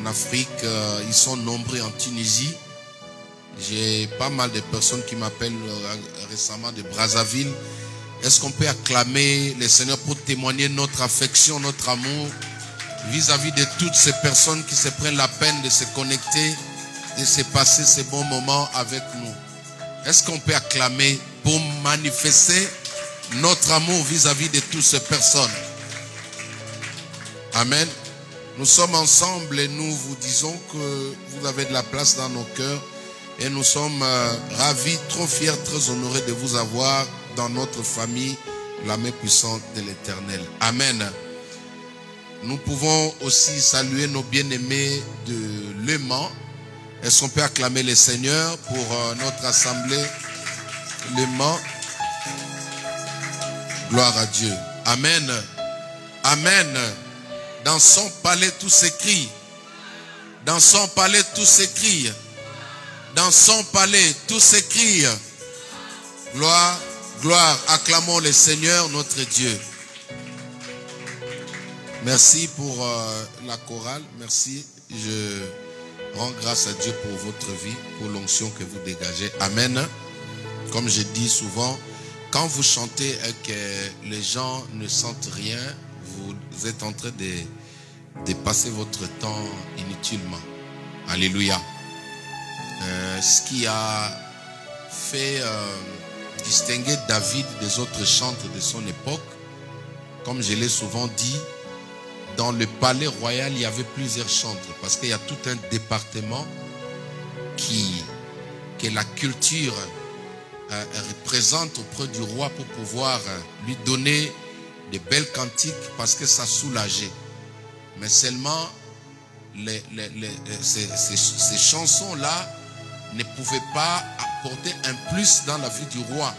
en Afrique, ils sont nombreux en Tunisie. J'ai pas mal de personnes qui m'appellent récemment de Brazzaville. Est-ce qu'on peut acclamer le Seigneur pour témoigner notre affection, notre amour vis-à-vis de toutes ces personnes qui se prennent la peine de se connecter, de se passer ces bons moments avec nous? Est-ce qu'on peut acclamer pour manifester notre amour vis-à-vis de toutes ces personnes? Amen. Nous sommes ensemble et nous vous disons que vous avez de la place dans nos cœurs et nous sommes ravis, trop fiers, très honorés de vous avoir dans notre famille, la main puissante de l'Éternel. Amen. Nous pouvons aussi saluer nos bien-aimés de Le Mans. Est-ce qu'on peut acclamer le Seigneur pour notre assemblée Le Mans? Gloire à Dieu. Amen. Amen. Dans son palais tout s'écrie. Dans son palais tout s'écrie. Dans son palais tout s'écrie. Gloire, gloire. Acclamons le Seigneur notre Dieu. Merci pour la chorale. Merci. Je rends grâce à Dieu pour votre vie, pour l'onction que vous dégagez. Amen. Comme je dis souvent, quand vous chantez et que les gens ne sentent rien, vous êtes en train de passer votre temps inutilement. Alléluia. Ce qui a fait distinguer David des autres chantres de son époque, comme je l'ai souvent dit, dans le palais royal, il y avait plusieurs chantres, parce qu'il y a tout un département que la culture représente auprès du roi pour pouvoir lui donner de belles cantiques, parce que ça soulageait. Mais seulement ces chansons-là ne pouvaient pas apporter un plus dans la vie du roi.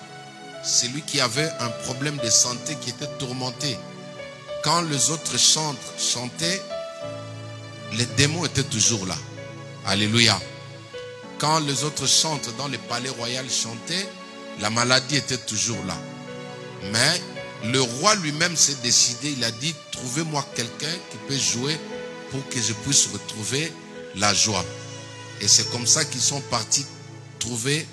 C'est lui qui avait un problème de santé, qui était tourmenté. Quand les autres chantres chantaient, les démons étaient toujours là. Alléluia. Quand les autres chantres dans le palais royal chantaient, la maladie était toujours là. Mais le roi lui-même s'est décidé, il a dit, trouvez-moi quelqu'un qui peut jouer pour que je puisse retrouver la joie. Et c'est comme ça qu'ils sont partis trouver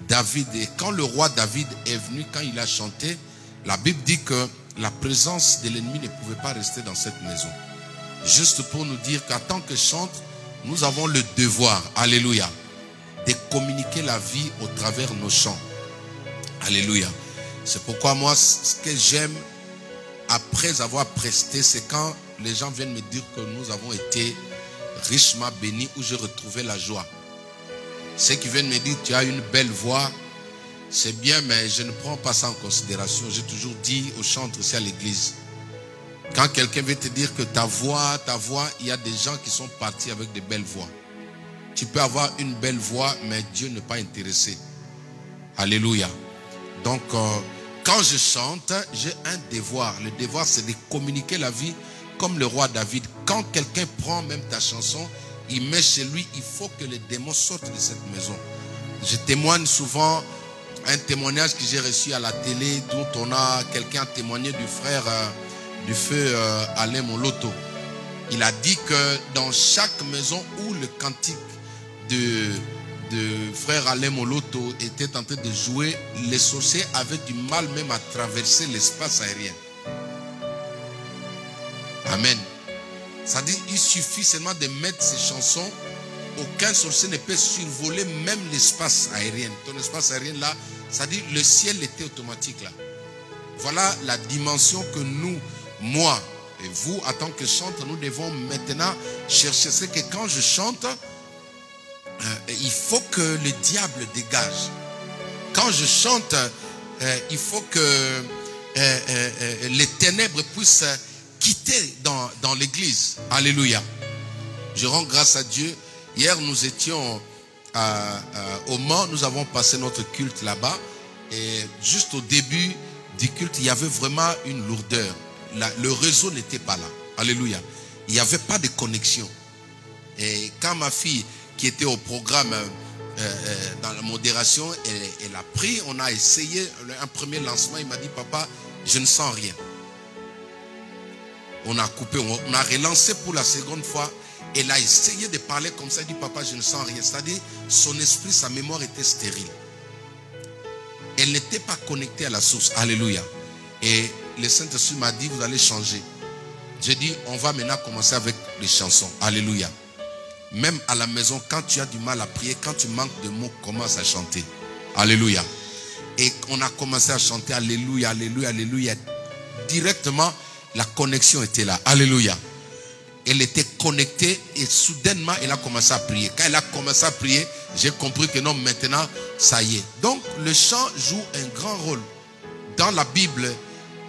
David. Et quand le roi David est venu, quand il a chanté, la Bible dit que la présence de l'ennemi ne pouvait pas rester dans cette maison. Juste pour nous dire qu'en tant que chantre, nous avons le devoir, alléluia, de communiquer la vie au travers de nos chants. Alléluia. C'est pourquoi moi, ce que j'aime après avoir presté, c'est quand les gens viennent me dire que nous avons été richement bénis, où j'ai retrouvé la joie. Ceux qui viennent me dire, tu as une belle voix, c'est bien, mais je ne prends pas ça en considération. J'ai toujours dit aux chantres ici à l'église, quand quelqu'un veut te dire que ta voix, il y a des gens qui sont partis avec de belles voix. Tu peux avoir une belle voix, mais Dieu n'est pas intéressé. Alléluia. Donc, quand je chante, j'ai un devoir. Le devoir, c'est de communiquer la vie comme le roi David. Quand quelqu'un prend même ta chanson, il met chez lui, il faut que les démons sortent de cette maison. Je témoigne souvent un témoignage que j'ai reçu à la télé, dont on a quelqu'un témoigné du frère du feu Alain Moloto. Il a dit que dans chaque maison où le cantique de frère Alain Moloto était en train de jouer, les sorciers avaient du mal même à traverser l'espace aérien. Amen. Ça dit, il suffit seulement de mettre ces chansons. Aucun sorcier ne peut survoler même l'espace aérien. Ton espace aérien là, ça dit, le ciel était automatique là. Voilà la dimension que nous, moi et vous, en tant que chantre, nous devons maintenant chercher. C'est que quand je chante, il faut que le diable dégage. Quand je chante, il faut que les ténèbres puissent quitter dans l'église. Alléluia. Je rends grâce à Dieu. Hier, nous étions au Mans. Nous avons passé notre culte là-bas. Et juste au début du culte, il y avait vraiment une lourdeur. Le réseau n'était pas là. Alléluia. Il n'y avait pas de connexion. Et quand ma fille, qui était au programme dans la modération, elle a pris, on a essayé un premier lancement. Il m'a dit, papa, je ne sens rien. On a coupé, on a relancé pour la seconde fois. Elle a essayé de parler comme ça. Elle dit, papa, je ne sens rien. C'est-à-dire, son esprit, sa mémoire était stérile. Elle n'était pas connectée à la source. Alléluia. Et le Saint-Esprit m'a dit, vous allez changer. J'ai dit, on va maintenant commencer avec les chansons. Alléluia. Même à la maison, quand tu as du mal à prier, quand tu manques de mots, commence à chanter. Alléluia. Et on a commencé à chanter Alléluia, Alléluia, Alléluia. Directement, la connexion était là. Alléluia. Elle était connectée et soudainement, elle a commencé à prier. Quand elle a commencé à prier, j'ai compris que non, maintenant, ça y est. Donc, le chant joue un grand rôle. Dans la Bible,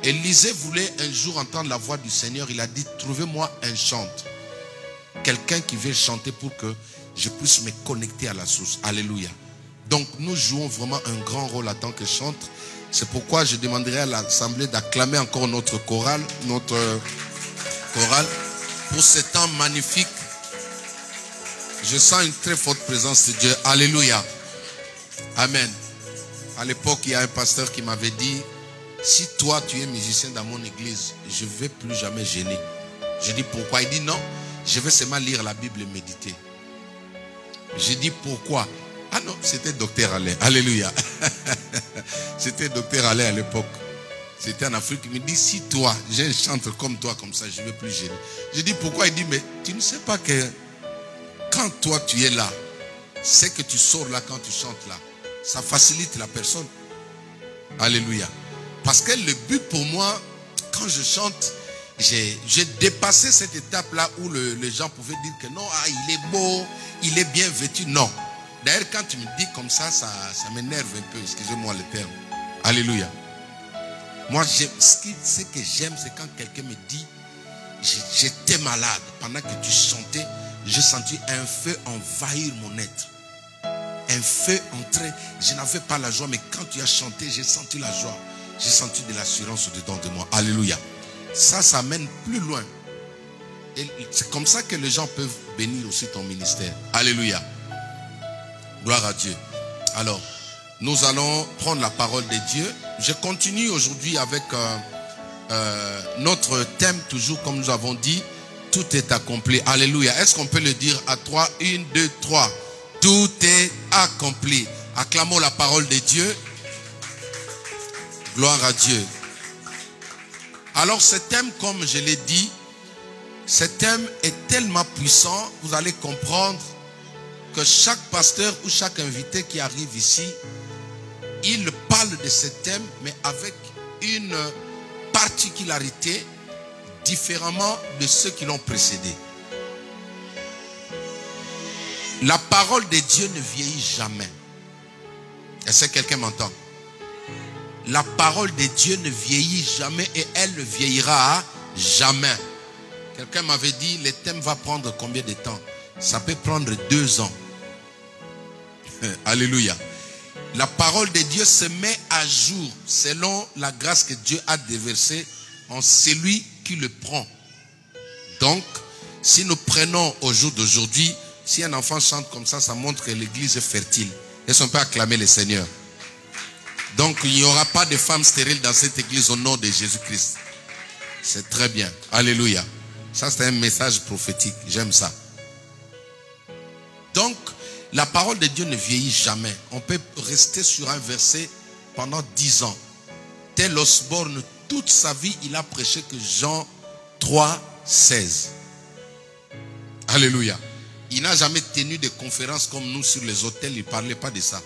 Élisée voulait un jour entendre la voix du Seigneur. Il a dit, trouvez-moi un chanteur. Quelqu'un qui veut chanter pour que je puisse me connecter à la source. Alléluia. Donc, nous jouons vraiment un grand rôle en tant que chanteur. C'est pourquoi je demanderai à l'Assemblée d'acclamer encore notre chorale, pour ce temps magnifique. Je sens une très forte présence de Dieu. Alléluia. Amen. À l'époque, il y a un pasteur qui m'avait dit, si toi tu es musicien dans mon église, je ne vais plus jamais gêner. Je dis pourquoi? Il dit non, je vais seulement lire la Bible et méditer. J'ai dit pourquoi? Ah non, c'était Docteur Alain. Alléluia. C'était Docteur Alain à l'époque. C'était en Afrique. Il me dit, si toi, j'ai un chanteur comme toi, comme ça, je ne vais plus gêner. Je dis pourquoi? Il dit, mais tu ne sais pas que quand toi tu es là, c'est que tu sors là quand tu chantes là. Ça facilite la personne. Alléluia. Parce que le but pour moi, quand je chante, j'ai dépassé cette étape-là où les gens pouvaient dire que non, ah, il est beau, il est bien vêtu. Non. D'ailleurs, quand tu me dis comme ça, ça m'énerve un peu. Excusez-moi le terme. Alléluia. Moi, ce que j'aime, c'est quand quelqu'un me dit, j'étais malade. Pendant que tu chantais, j'ai senti un feu envahir mon être. Un feu entrer. Je n'avais pas la joie, mais quand tu as chanté, j'ai senti la joie. J'ai senti de l'assurance dedans de moi. Alléluia. Ça mène plus loin. Et c'est comme ça que les gens peuvent bénir aussi ton ministère. Alléluia. Gloire à Dieu. Alors, nous allons prendre la parole de Dieu. Je continue aujourd'hui avec notre thème, toujours comme nous avons dit, tout est accompli. Alléluia. Est-ce qu'on peut le dire à 3? 1, 2, 3. Tout est accompli. Acclamons la parole de Dieu. Gloire à Dieu. Alors ce thème, comme je l'ai dit, ce thème est tellement puissant, vous allez comprendre que chaque pasteur ou chaque invité qui arrive ici, il parle de ce thème, mais avec une particularité différemment de ceux qui l'ont précédé. La parole de Dieu ne vieillit jamais. Est-ce que quelqu'un m'entend? La parole de Dieu ne vieillit jamais et elle ne vieillira jamais. Quelqu'un m'avait dit, le thème va prendre combien de temps? Ça peut prendre 2 ans. Alléluia. La parole de Dieu se met à jour selon la grâce que Dieu a déversée en celui qui le prend. Donc, si nous prenons au jour d'aujourd'hui, si un enfant chante comme ça, ça montre que l'église est fertile. Est-ce qu'on peut acclamer le Seigneur? Donc, il n'y aura pas de femmes stériles dans cette église au nom de Jésus-Christ. C'est très bien. Alléluia. Ça, c'est un message prophétique. J'aime ça. Donc, la parole de Dieu ne vieillit jamais. On peut rester sur un verset pendant 10 ans. Tel Osborne, toute sa vie, il a prêché que Jean 3, 16. Alléluia. Il n'a jamais tenu de conférences comme nous sur les hôtels. Il ne parlait pas de ça.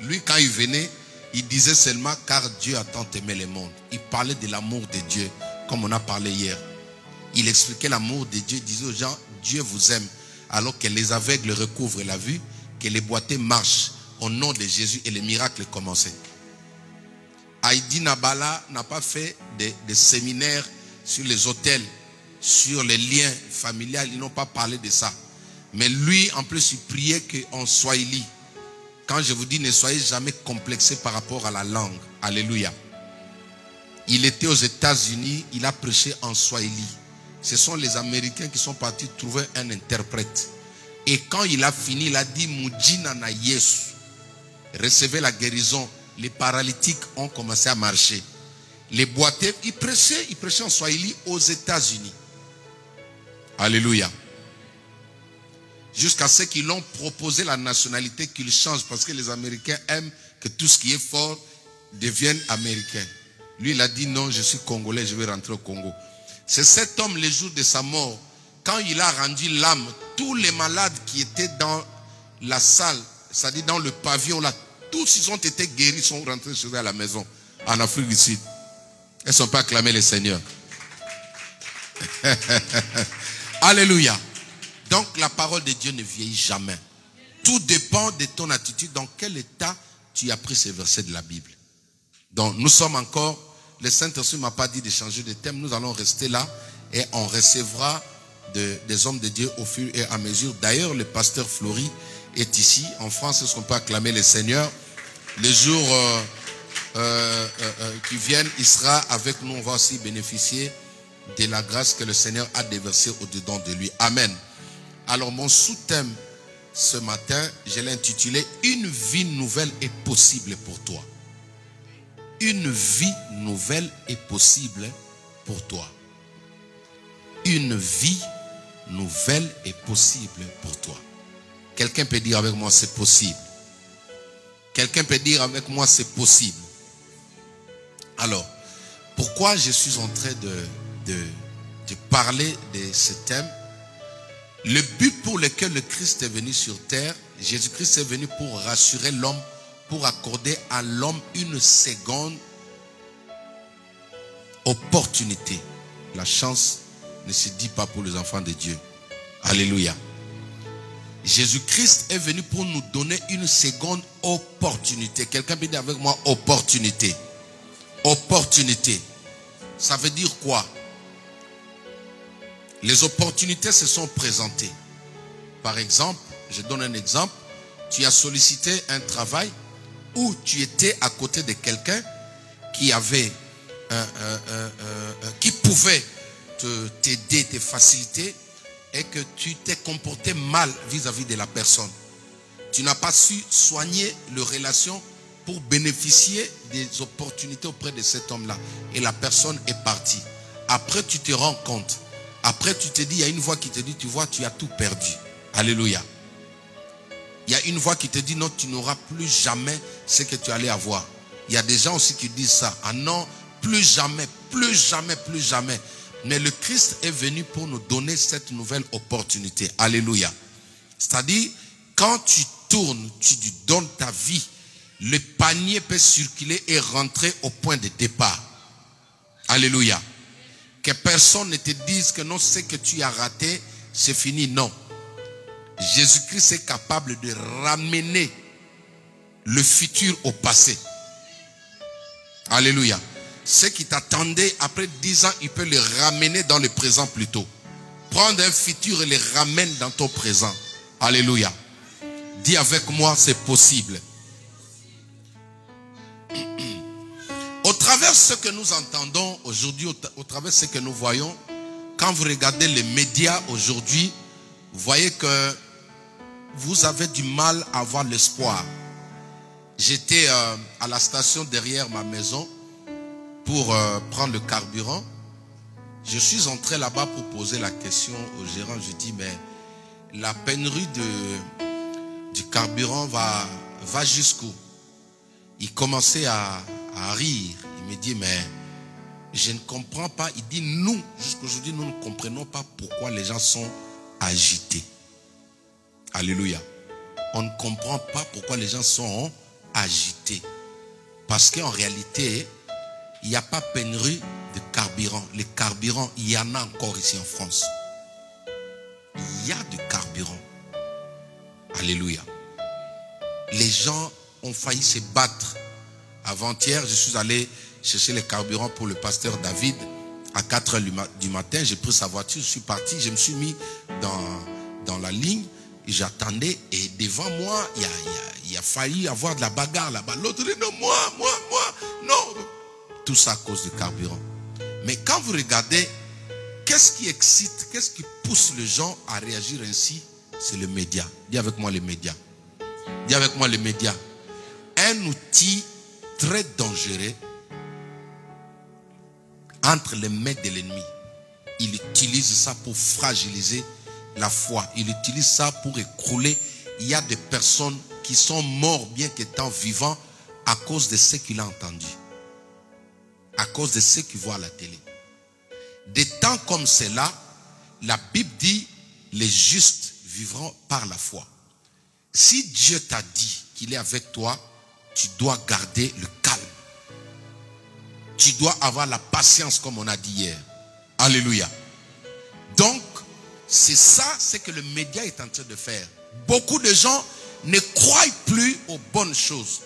Lui, quand il venait, il disait seulement car Dieu a tant aimé le monde. Il parlait de l'amour de Dieu, comme on a parlé hier. Il expliquait l'amour de Dieu. Il disait aux gens, Dieu vous aime. Alors que les aveugles recouvrent la vue, que les boiteux marchent au nom de Jésus et les miracles commençaient. Heidi Nabala n'a pas fait de séminaires sur les hôtels, sur les liens familiaux. Ils n'ont pas parlé de ça. Mais lui, en plus, il priait qu'en Swahili. Quand je vous dis, ne soyez jamais complexés par rapport à la langue. Alléluia. Il était aux États-Unis, il a prêché en Swahili. Ce sont les Américains qui sont partis trouver un interprète. Et quand il a fini, il a dit, Mujina na Yesu. Recevez la guérison. Les paralytiques ont commencé à marcher. Les boiteux, il prêchait en Swahili aux États-Unis. Alléluia. Jusqu'à ce qu'ils l'ont proposé la nationalité qu'il change. Parce que les Américains aiment que tout ce qui est fort devienne américain. Lui, il a dit non, je suis congolais, je vais rentrer au Congo. C'est cet homme, le jour de sa mort, quand il a rendu l'âme, tous les malades qui étaient dans la salle, c'est-à-dire dans le pavillon là, tous ils ont été guéris, sont rentrés chez eux à la maison, en Afrique du Sud. Ils ne sont pas acclamés les seigneurs. Alléluia. Donc la parole de Dieu ne vieillit jamais. Tout dépend de ton attitude, dans quel état tu as pris ces versets de la Bible. Donc nous sommes encore, le Saint-Esprit ne m'a pas dit de changer de thème, nous allons rester là et on recevra des hommes de Dieu au fur et à mesure. D'ailleurs, le pasteur Flori est ici. En France, est-ce qu'on peut acclamer le Seigneur? Les jours qui viennent, il sera avec nous. On va aussi bénéficier de la grâce que le Seigneur a déversée au-dedans de lui. Amen. Alors, mon sous-thème ce matin, je l'ai intitulé « Une vie nouvelle est possible pour toi ». Une vie nouvelle est possible pour toi. Une vie nouvelle est possible pour toi. Quelqu'un peut dire avec moi, c'est possible. Quelqu'un peut dire avec moi, c'est possible. Alors, pourquoi je suis en train de parler de ce thème? Le but pour lequel le Christ est venu sur terre, Jésus-Christ est venu pour rassurer l'homme, pour accorder à l'homme une seconde opportunité. La chance ne se dit pas pour les enfants de Dieu. Alléluia. Jésus-Christ est venu pour nous donner une seconde opportunité. Quelqu'un peut dire avec moi opportunité. Opportunité. Ça veut dire quoi? Les opportunités se sont présentées. Par exemple, je donne un exemple. Tu as sollicité un travail où tu étais à côté de quelqu'un qui avait qui pouvait t'aider, te faciliter, et que tu t'es comporté mal vis-à-vis de la personne. Tu n'as pas su soigner la relation pour bénéficier des opportunités auprès de cet homme-là. Et la personne est partie. Après, tu te rends compte. Après, tu te dis, il y a une voix qui te dit, tu vois, tu as tout perdu. Alléluia. Il y a une voix qui te dit, non, tu n'auras plus jamais ce que tu allais avoir. Il y a des gens aussi qui disent ça. Ah non, plus jamais, plus jamais, plus jamais. Mais le Christ est venu pour nous donner cette nouvelle opportunité. Alléluia. C'est-à-dire, quand tu tournes, tu lui donnes ta vie, le panier peut circuler et rentrer au point de départ. Alléluia. Que personne ne te dise que non, ce que tu as raté, c'est fini. Non. Jésus-Christ est capable de ramener le futur au passé. Alléluia. Ce qui t'attendait après 10 ans, il peut le ramener dans le présent plutôt. Prendre un futur et le ramène dans ton présent. Alléluia. Dis avec moi, c'est possible. Au travers de ce que nous entendons aujourd'hui, au travers de ce que nous voyons, quand vous regardez les médias aujourd'hui, vous voyez que vous avez du mal à avoir l'espoir. J'étais à la station derrière ma maison pour prendre le carburant. Je suis entré là-bas pour poser la question au gérant. Je dis, mais la pénurie du carburant va jusqu'où? Il commençait à rire. Il me dit, mais je ne comprends pas. Il dit, nous, jusqu'aujourd'hui, nous ne comprenons pas pourquoi les gens sont agités. Alléluia. On ne comprend pas pourquoi les gens sont agités. Parce qu'en réalité, il n'y a pas pénurie de carburant. Les carburants, il y en a encore ici en France. Il y a du carburant. Alléluia. Les gens ont failli se battre. Avant-hier, je suis allé chercher les carburants pour le pasteur David à 4 h du matin. J'ai pris sa voiture, je suis parti, je me suis mis dans la ligne. J'attendais et devant moi, il a failli avoir de la bagarre là-bas. L'autre dit non, moi, non. Tout ça à cause du carburant. Mais quand vous regardez, qu'est-ce qui excite, qu'est-ce qui pousse les gens à réagir ainsi? C'est le média. Dis avec moi les médias. Dis avec moi les médias. Un outil très dangereux entre les mains de l'ennemi. Il utilise ça pour fragiliser la foi. Il utilise ça pour écrouler. Il y a des personnes qui sont mortes bien qu'étant vivants à cause de ce qu'il a entendu. À cause de ce qu'il voit à la télé. Des temps comme cela, la Bible dit, les justes vivront par la foi. Si Dieu t'a dit qu'il est avec toi, tu dois garder le calme. Tu dois avoir la patience comme on a dit hier. Alléluia. Donc, c'est ça, c'est que le média est en train de faire. Beaucoup de gens ne croient plus aux bonnes choses.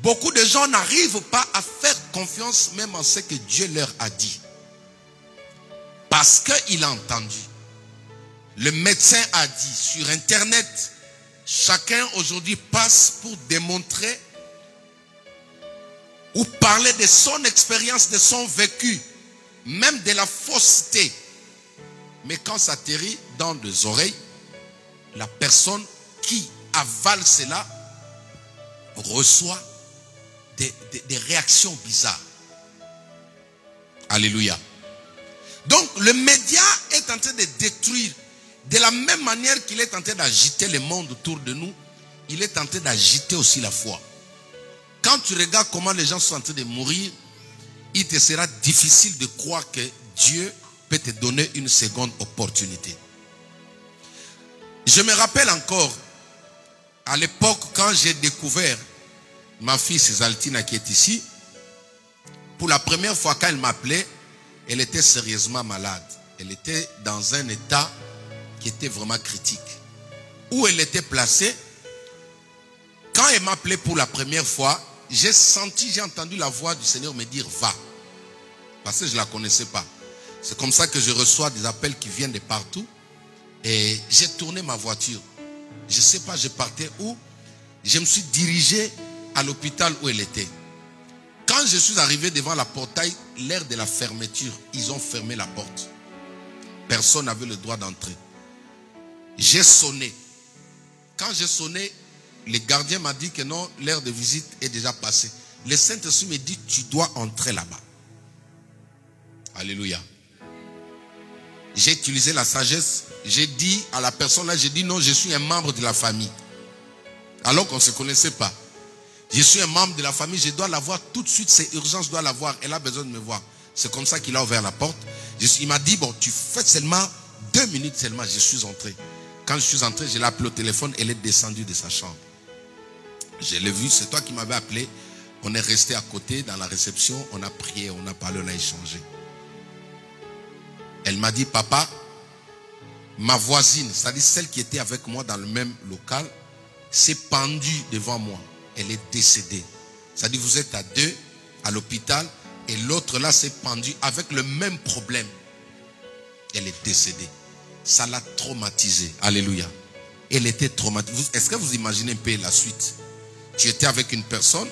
Beaucoup de gens n'arrivent pas à faire confiance même en ce que Dieu leur a dit. Parce qu'il a entendu. Le médecin a dit sur Internet, chacun aujourd'hui passe pour démontrer ou parler de son expérience, de son vécu, même de la fausseté. Mais quand ça atterrit dans les oreilles, la personne qui avale cela reçoit des réactions bizarres. Alléluia. Donc le média est en train de détruire. De la même manière qu'il est en train d'agiter le monde autour de nous, il est en train d'agiter aussi la foi. Quand tu regardes comment les gens sont en train de mourir, il te sera difficile de croire que Dieu peut te donner une seconde opportunité. Je me rappelle encore, à l'époque quand j'ai découvert ma fille Césaltina qui est ici, pour la première fois quand elle m'appelait, elle était sérieusement malade. Elle était dans un état qui était vraiment critique. Où elle était placée, quand elle m'appelait pour la première fois, j'ai entendu la voix du Seigneur me dire va. Parce que je ne la connaissais pas. C'est comme ça que je reçois des appels qui viennent de partout. Et j'ai tourné ma voiture. Je ne sais pas, je partais où. Je me suis dirigé à l'hôpital où elle était. Quand je suis arrivé devant la portail, l'heure de la fermeture, ils ont fermé la porte. Personne n'avait le droit d'entrer. J'ai sonné. Quand j'ai sonné, le gardien m'a dit que non, l'heure de visite est déjà passée. Le Saint-Esprit me dit, tu dois entrer là-bas. Alléluia. J'ai utilisé la sagesse. J'ai dit à la personne là, j'ai dit non, je suis un membre de la famille. Alors qu'on ne se connaissait pas. Je suis un membre de la famille, je dois la voir tout de suite, c'est urgent, je dois la voir. Elle a besoin de me voir. C'est comme ça qu'il a ouvert la porte. Il m'a dit, bon, tu fais seulement 2 minutes seulement, je suis entré. Quand je suis entré, je l'ai appelé au téléphone, elle est descendue de sa chambre. Je l'ai vu, c'est toi qui m'avais appelé. On est resté à côté dans la réception, on a prié, on a parlé, on a échangé. Elle m'a dit, papa, ma voisine, c'est-à-dire celle qui était avec moi dans le même local, s'est pendue devant moi. Elle est décédée. C'est-à-dire vous êtes à 2 à l'hôpital et l'autre là s'est pendue avec le même problème. Elle est décédée. Ça l'a traumatisée. Alléluia. Elle était traumatisée. Est-ce que vous imaginez un peu la suite? Tu étais avec une personne,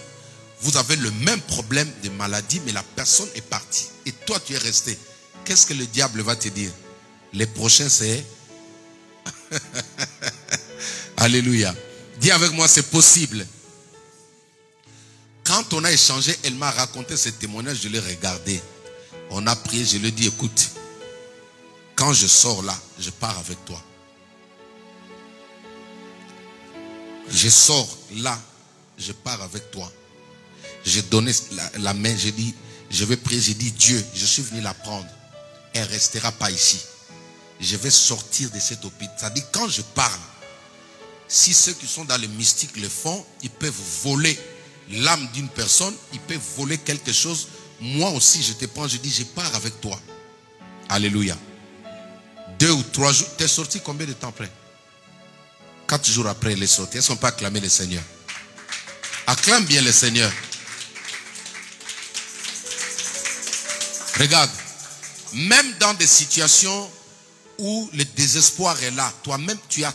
vous avez le même problème de maladie, mais la personne est partie. Et toi tu es resté. Qu'est-ce que le diable va te dire? Les prochains c'est... Alléluia. Dis avec moi, c'est possible. Quand on a échangé, elle m'a raconté ce témoignage, je l'ai regardé. On a prié, je lui ai dit, écoute, quand je sors là, je pars avec toi. Je sors là, je pars avec toi. J'ai donné la main, j'ai dit, je vais prier, j'ai dit, Dieu, je suis venu la prendre. Elle ne restera pas ici. Je vais sortir de cet hôpital. C'est-à-dire, quand je parle, si ceux qui sont dans le mystique le font, ils peuvent voler l'âme d'une personne, ils peuvent voler quelque chose. Moi aussi, je te prends, je dis, je pars avec toi. Alléluia. 2 ou 3 jours. Tu es sorti combien de temps après? 4 jours après, elle est sortie. Est-ce qu'on peut acclamer le Seigneur? Acclame bien le Seigneur. Regarde. Même dans des situations où le désespoir est là, toi-même, tu as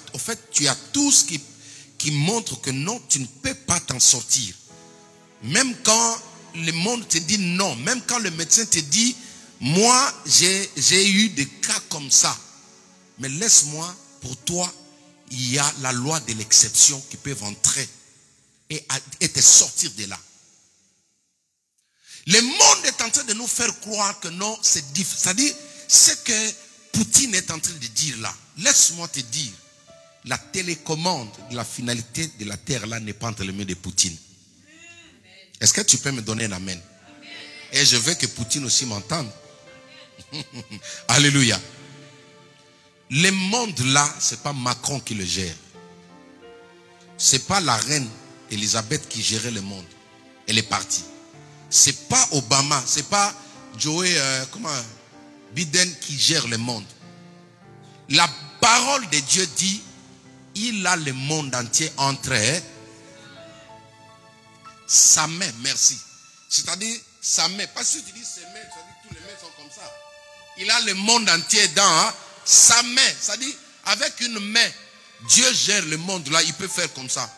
tout ce qui montre que non, tu ne peux pas t'en sortir. Même quand le monde te dit non, même quand le médecin te dit, moi, j'ai eu des cas comme ça. Mais laisse-moi, pour toi, il y a la loi de l'exception qui peut entrer et te sortir de là. Le monde est en train de nous faire croire que non, c'est difficile. C'est-à-dire, ce que Poutine est en train de dire là, laisse-moi te dire, la télécommande de la finalité de la terre là n'est pas entre les mains de Poutine. Est-ce que tu peux me donner un amen? Et je veux que Poutine aussi m'entende. Alléluia. Le monde là, c'est pas Macron qui le gère. C'est pas la reine Elisabeth qui gérait le monde. Elle est partie. C'est pas Obama, c'est pas Joe Biden qui gère le monde. La parole de Dieu dit, il a le monde entier entre sa main, merci. C'est-à-dire sa main. Parce que tu dis ses mains, c'est-à-dire tous les mains sont comme ça. Il a le monde entier dans sa main. C'est-à-dire avec une main, Dieu gère le monde là, il peut faire comme ça.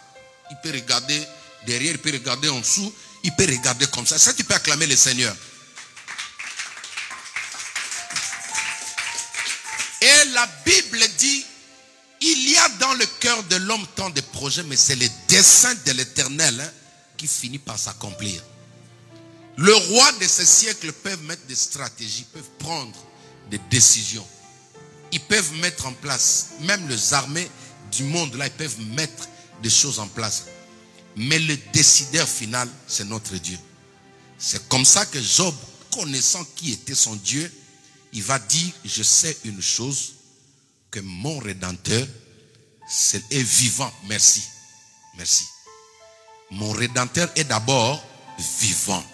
Il peut regarder derrière, il peut regarder en dessous, il peut regarder comme ça. Ça, tu peux acclamer le Seigneur. Et la Bible dit, il y a dans le cœur de l'homme tant de projets, mais c'est le dessein de l'Éternel qui finit par s'accomplir. Le roi de ce siècle peuvent mettre des stratégies, peuvent prendre des décisions. Ils peuvent mettre en place, même les armées du monde là, ils peuvent mettre des choses en place. Mais le décideur final, c'est notre Dieu. C'est comme ça que Job, connaissant qui était son Dieu, il va dire, je sais une chose, que mon Rédempteur est vivant. Merci. Merci. Mon Rédempteur est d'abord vivant.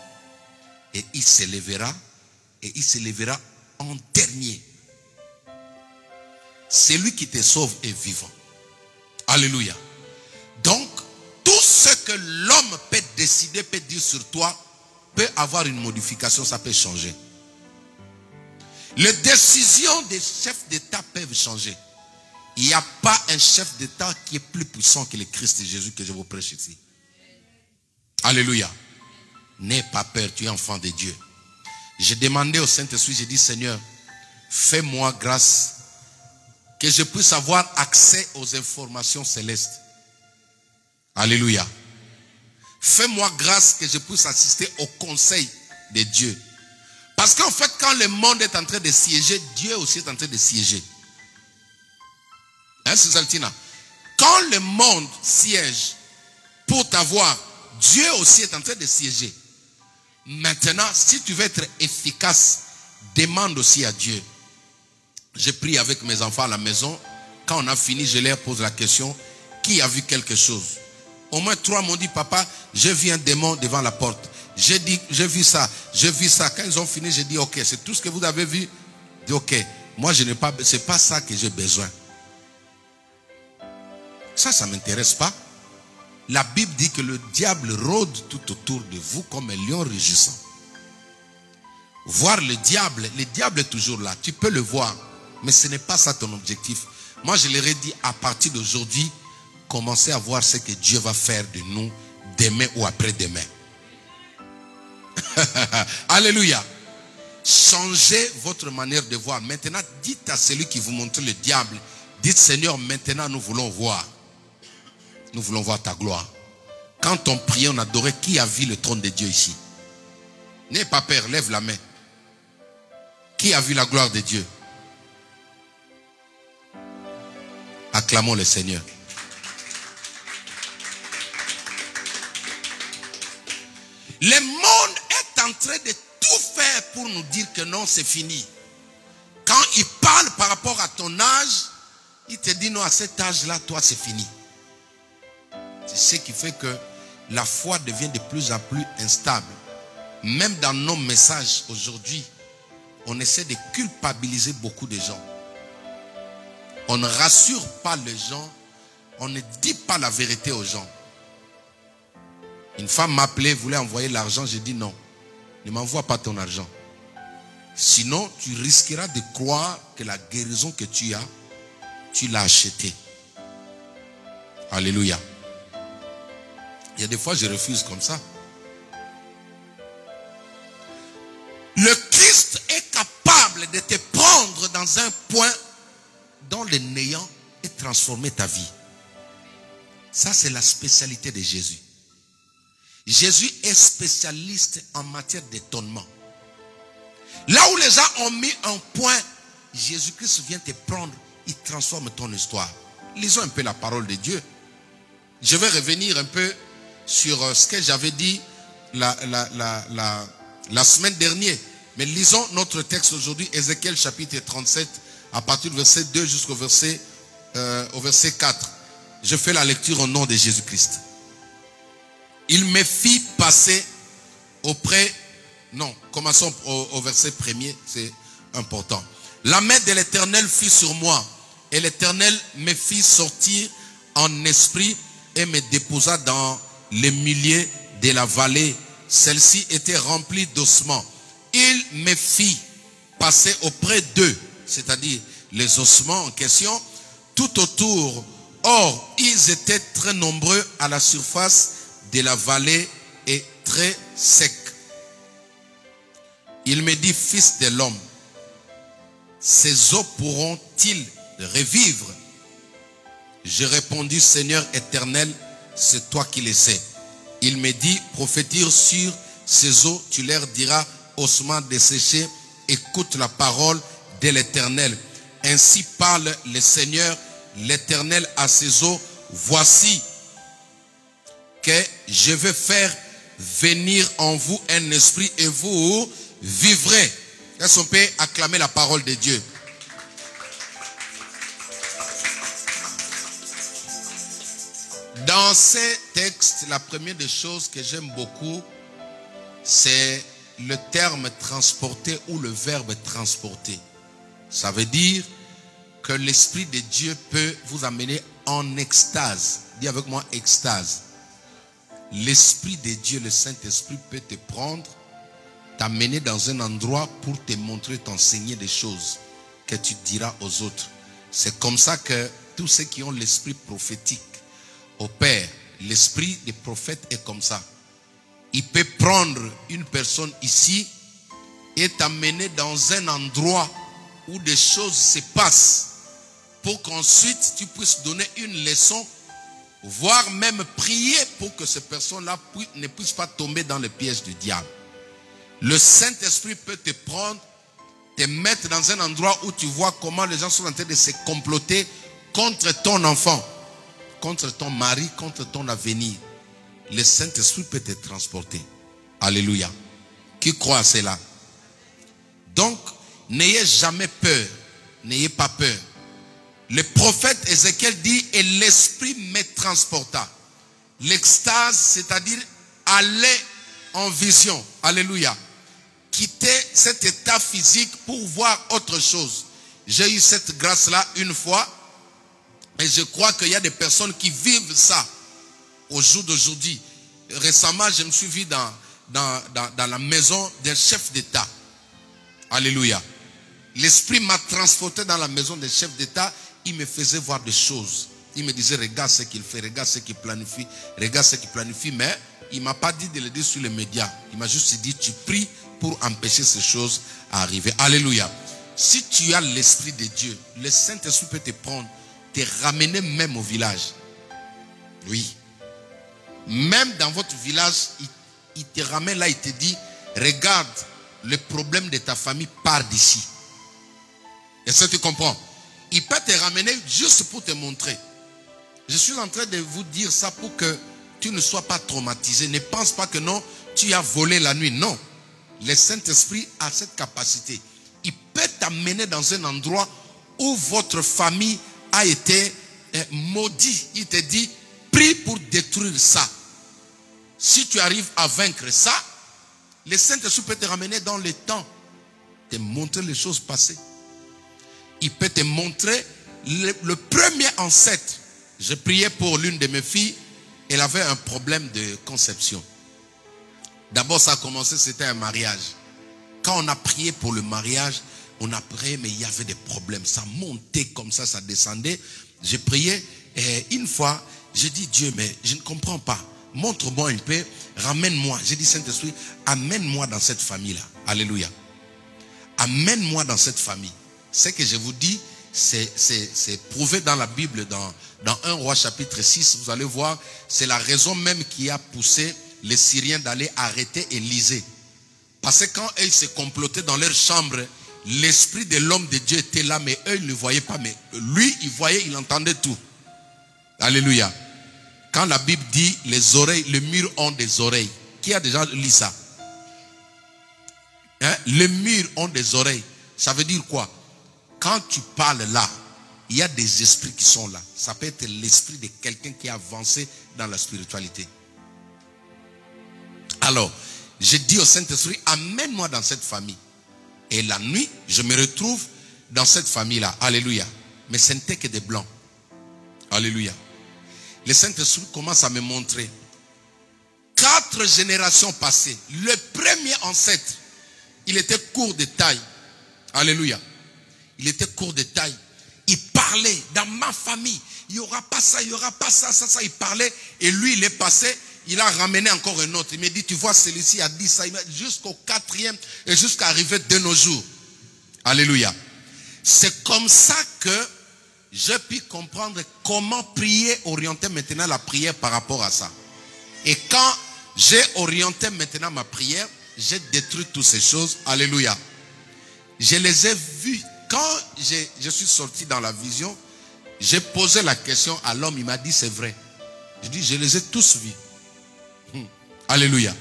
Et il s'élèvera en dernier. Celui qui te sauve est vivant. Alléluia. Donc, tout ce que l'homme peut décider, peut dire sur toi, peut avoir une modification, ça peut changer. Les décisions des chefs d'État peuvent changer. Il n'y a pas un chef d'État qui est plus puissant que le Christ Jésus que je vous prêche ici. Alléluia. N'aie pas peur, tu es enfant de Dieu. J'ai demandé au Saint-Esprit, j'ai dit, Seigneur, fais-moi grâce que je puisse avoir accès aux informations célestes. Alléluia. Fais-moi grâce que je puisse assister au conseil de Dieu. Parce qu'en fait, quand le monde est en train de siéger, Dieu aussi est en train de siéger. Hein, Susaltina? Quand le monde siège pour t'avoir, Dieu aussi est en train de siéger. Maintenant, si tu veux être efficace, demande aussi à Dieu. Je prie avec mes enfants à la maison. Quand on a fini, je leur pose la question, qui a vu quelque chose? Au moins 3 m'ont dit, papa, j'ai vu un démon devant la porte. J'ai dit, j'ai vu ça, j'ai vu ça. Quand ils ont fini, j'ai dit, ok, c'est tout ce que vous avez vu. J'ai dit, ok, moi je n'ai pas, c'est pas ça que j'ai besoin. Ça ne m'intéresse pas. La Bible dit que le diable rôde tout autour de vous comme un lion rugissant. Voir le diable est toujours là. Tu peux le voir, mais ce n'est pas ça ton objectif. Moi, je leur ai dit, à partir d'aujourd'hui, commencez à voir ce que Dieu va faire de nous demain ou après-demain. Alléluia. Changez votre manière de voir. Maintenant, dites à celui qui vous montre le diable, dites, Seigneur, maintenant nous voulons voir. Nous voulons voir ta gloire. Quand on priait, on adorait, qui a vu le trône de Dieu ici? N'aie pas peur, lève la main. Qui a vu la gloire de Dieu? Acclamons le Seigneur. Le monde est en train de tout faire pour nous dire que non, c'est fini. Quand il parle par rapport à ton âge, il te dit non, à cet âge-là, toi, c'est fini. C'est ce qui fait que la foi devient de plus en plus instable. Même dans nos messages aujourd'hui, on essaie de culpabiliser beaucoup de gens. On ne rassure pas les gens. On ne dit pas la vérité aux gens. Une femme m'appelait, voulait envoyer l'argent. J'ai dit non, ne m'envoie pas ton argent. Sinon, tu risqueras de croire que la guérison que tu as, tu l'as achetée. Alléluia. Il y a des fois, je refuse comme ça. Le Christ est capable de te prendre dans un point dont le néant est transformé ta vie. Ça, c'est la spécialité de Jésus. Jésus est spécialiste en matière d'étonnement. Là où les gens ont mis un point, Jésus-Christ vient te prendre il transforme ton histoire. Lisons un peu la parole de Dieu. Je vais revenir un peu sur ce que j'avais dit la semaine dernière. Mais lisons notre texte aujourd'hui, Ézéchiel chapitre 37, à partir du verset 2 jusqu'au verset 4. Je fais la lecture au nom de Jésus-Christ. Il me fit passer auprès... Non, commençons au verset 1er, c'est important. La main de l'Éternel fut sur moi, et l'Éternel me fit sortir en esprit et me déposa dans le milieu de la vallée. Celle-ci était remplie d'ossements. Il me fit passer auprès d'eux, c'est-à-dire les ossements en question, tout autour. Or, ils étaient très nombreux à la surface de la vallée et très secs. Il me dit, fils de l'homme, ces eaux pourront-ils revivre? Je répondis, Seigneur éternel, c'est toi qui le sais. Il me dit, prophétise sur ces eaux, tu leur diras, ossements desséchés, écoute la parole de l'Éternel. Ainsi parle le Seigneur, l'Éternel à ces eaux, voici que je vais faire venir en vous un esprit et vous vivrez. Est-ce qu'on peut acclamer la parole de Dieu? Dans ces textes, la première des choses que j'aime beaucoup, c'est le terme transporter ou le verbe transporter. Ça veut dire que l'Esprit de Dieu peut vous amener en extase. Dis avec moi, extase. L'Esprit de Dieu, le Saint-Esprit peut te prendre, t'amener dans un endroit pour te montrer, t'enseigner des choses que tu diras aux autres. C'est comme ça que tous ceux qui ont l'esprit prophétique opèrent. L'esprit des prophètes est comme ça. Il peut prendre une personne ici et t'amener dans un endroit où des choses se passent pour qu'ensuite tu puisses donner une leçon, voire même prier pour que ces personnes-là ne puissent pas tomber dans le piège du diable. Le Saint-Esprit peut te prendre, te mettre dans un endroit où tu vois comment les gens sont en train de se comploter contre ton enfant, contre ton mari, contre ton avenir. Le Saint-Esprit peut te transporter. Alléluia. Qui croit à cela? Donc, n'ayez jamais peur. N'ayez pas peur. Le prophète Ézéchiel dit, et l'Esprit me transporta. L'extase, c'est-à-dire aller en vision. Alléluia. Quitter cet état physique pour voir autre chose. J'ai eu cette grâce-là une fois. Et je crois qu'il y a des personnes qui vivent ça au jour d'aujourd'hui. Récemment, je me suis vu dans la maison d'un chef d'État. Alléluia. L'Esprit m'a transporté dans la maison d'un chef d'État. Il me faisait voir des choses. Il me disait, regarde ce qu'il fait, regarde ce qu'il planifie, regarde ce qu'il planifie. Mais il ne m'a pas dit de le dire sur les médias. Il m'a juste dit, tu pries pour empêcher ces choses à arriver. Alléluia. Si tu as l'Esprit de Dieu, le Saint-Esprit peut te prendre, te ramener même au village. Oui. Même dans votre village, il te ramène là, il te dit, regarde, le problème de ta famille part d'ici. Est-ce que tu comprends? Il peut te ramener juste pour te montrer. Je suis en train de vous dire ça pour que tu ne sois pas traumatisé. Ne pense pas que non, tu as volé la nuit. Non. Le Saint-Esprit a cette capacité. Il peut t'amener dans un endroit où votre famille a été maudite. Il te dit, prie pour détruire ça. Si tu arrives à vaincre ça, le Saint-Esprit peut te ramener dans le temps, te montrer les choses passées. Il peut te montrer le premier ancêtre. Je priais pour l'une de mes filles. Elle avait un problème de conception. D'abord, ça a commencé, c'était un mariage. Quand on a prié pour le mariage, on a prié, mais il y avait des problèmes. Ça montait comme ça, ça descendait. J'ai prié et une fois, j'ai dit, Dieu, mais je ne comprends pas. Montre-moi un peu, ramène-moi. J'ai dit, Saint-Esprit, amène-moi dans cette famille-là. Alléluia. Amène-moi dans cette famille. Ce que je vous dis, c'est prouvé dans la Bible, dans 1 Roi chapitre 6, vous allez voir, c'est la raison même qui a poussé les Syriens d'aller arrêter Élisée. Parce que quand ils se complotaient dans leur chambre, l'esprit de l'homme de Dieu était là, mais eux, ils ne voyaient pas. Mais lui, il voyait, il entendait tout. Alléluia. Quand la Bible dit les oreilles, les murs ont des oreilles. Qui a déjà lu ça? Hein? Les murs ont des oreilles. Ça veut dire quoi? Quand tu parles là, il y a des esprits qui sont là. Ça peut être l'esprit de quelqu'un qui a avancé dans la spiritualité. Alors, je dis au Saint-Esprit, amène-moi dans cette famille. Et la nuit, je me retrouve dans cette famille-là. Alléluia. Mais ce n'était que des blancs. Alléluia. Le Saint-Esprit commence à me montrer 4 générations passées. Le premier ancêtre, il était court de taille. Alléluia. Il était court de taille. Il parlait dans ma famille. Il n'y aura pas ça, il n'y aura pas ça, ça. Il parlait. Et lui, il est passé. Il a ramené encore un autre. Il me dit, tu vois, celui-ci a dit ça. Jusqu'au 4e et jusqu'à arriver de nos jours. Alléluia. C'est comme ça que je puis comprendre comment prier, orienter maintenant la prière par rapport à ça. Et quand j'ai orienté maintenant ma prière, j'ai détruit toutes ces choses. Alléluia. Je les ai vus. Quand je suis sorti dans la vision, j'ai posé la question à l'homme. Il m'a dit, c'est vrai. Je dis, je les ai tous vus. Alléluia.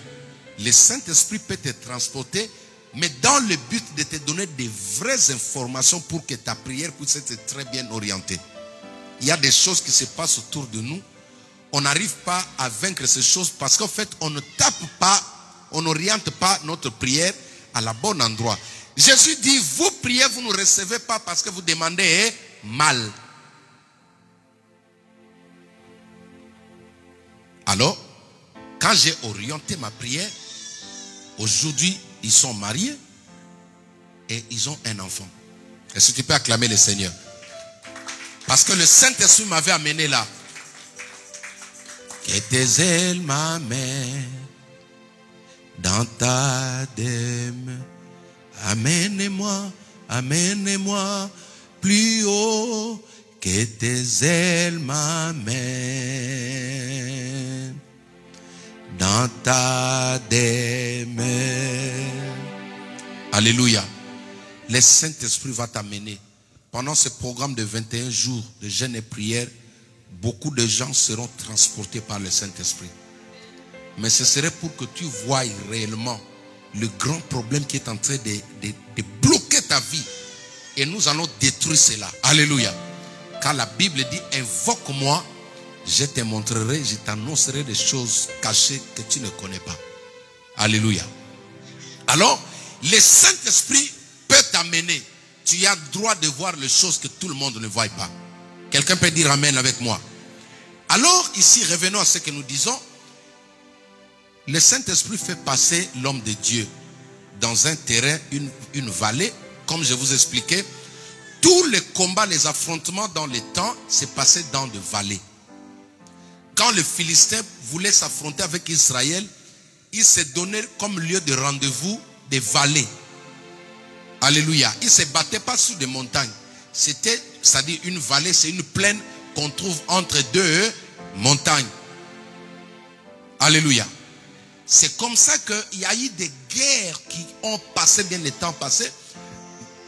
Le Saint-Esprit peut te transporter, mais dans le but de te donner des vraies informations pour que ta prière puisse être très bien orientée. Il y a des choses qui se passent autour de nous. On n'arrive pas à vaincre ces choses parce qu'en fait, on ne tape pas, on n'oriente pas notre prière à la bonne endroit. Jésus dit, vous priez, vous ne recevez pas parce que vous demandez mal. Alors, quand j'ai orienté ma prière, aujourd'hui, ils sont mariés et ils ont un enfant. Est-ce que tu peux acclamer le Seigneur? Parce que le Saint-Esprit m'avait amené là. Que tes ailes m'amènent dans ta dème. Amène-moi, amène-moi plus haut. Que tes ailes m'amènent dans ta demeure. Alléluia. Le Saint-Esprit va t'amener. Pendant ce programme de 21 jours de jeûne et prière, beaucoup de gens seront transportés par le Saint-Esprit. Mais ce serait pour que tu voies réellement le grand problème qui est en train de bloquer ta vie. Et nous allons détruire cela. Alléluia. Quand la Bible dit, invoque-moi, je te montrerai, je t'annoncerai des choses cachées que tu ne connais pas. Alléluia. Alors, le Saint-Esprit peut t'amener. Tu as le droit de voir les choses que tout le monde ne voit pas. Quelqu'un peut dire amen avec moi. Alors, ici, revenons à ce que nous disons. Le Saint-Esprit fait passer l'homme de Dieu dans un terrain, une vallée, comme je vous expliquais. Tous les combats, les affrontements dans les temps, s'est passé dans des vallées. Quand les Philistins voulaient s'affronter avec Israël, ils se donnaient comme lieu de rendez-vous des vallées. Alléluia. Ils ne se battaient pas sur des montagnes. C'était, c'est-à-dire une vallée, c'est une plaine qu'on trouve entre deux montagnes. Alléluia. C'est comme ça qu'il y a eu des guerres qui ont passé bien le temps passé.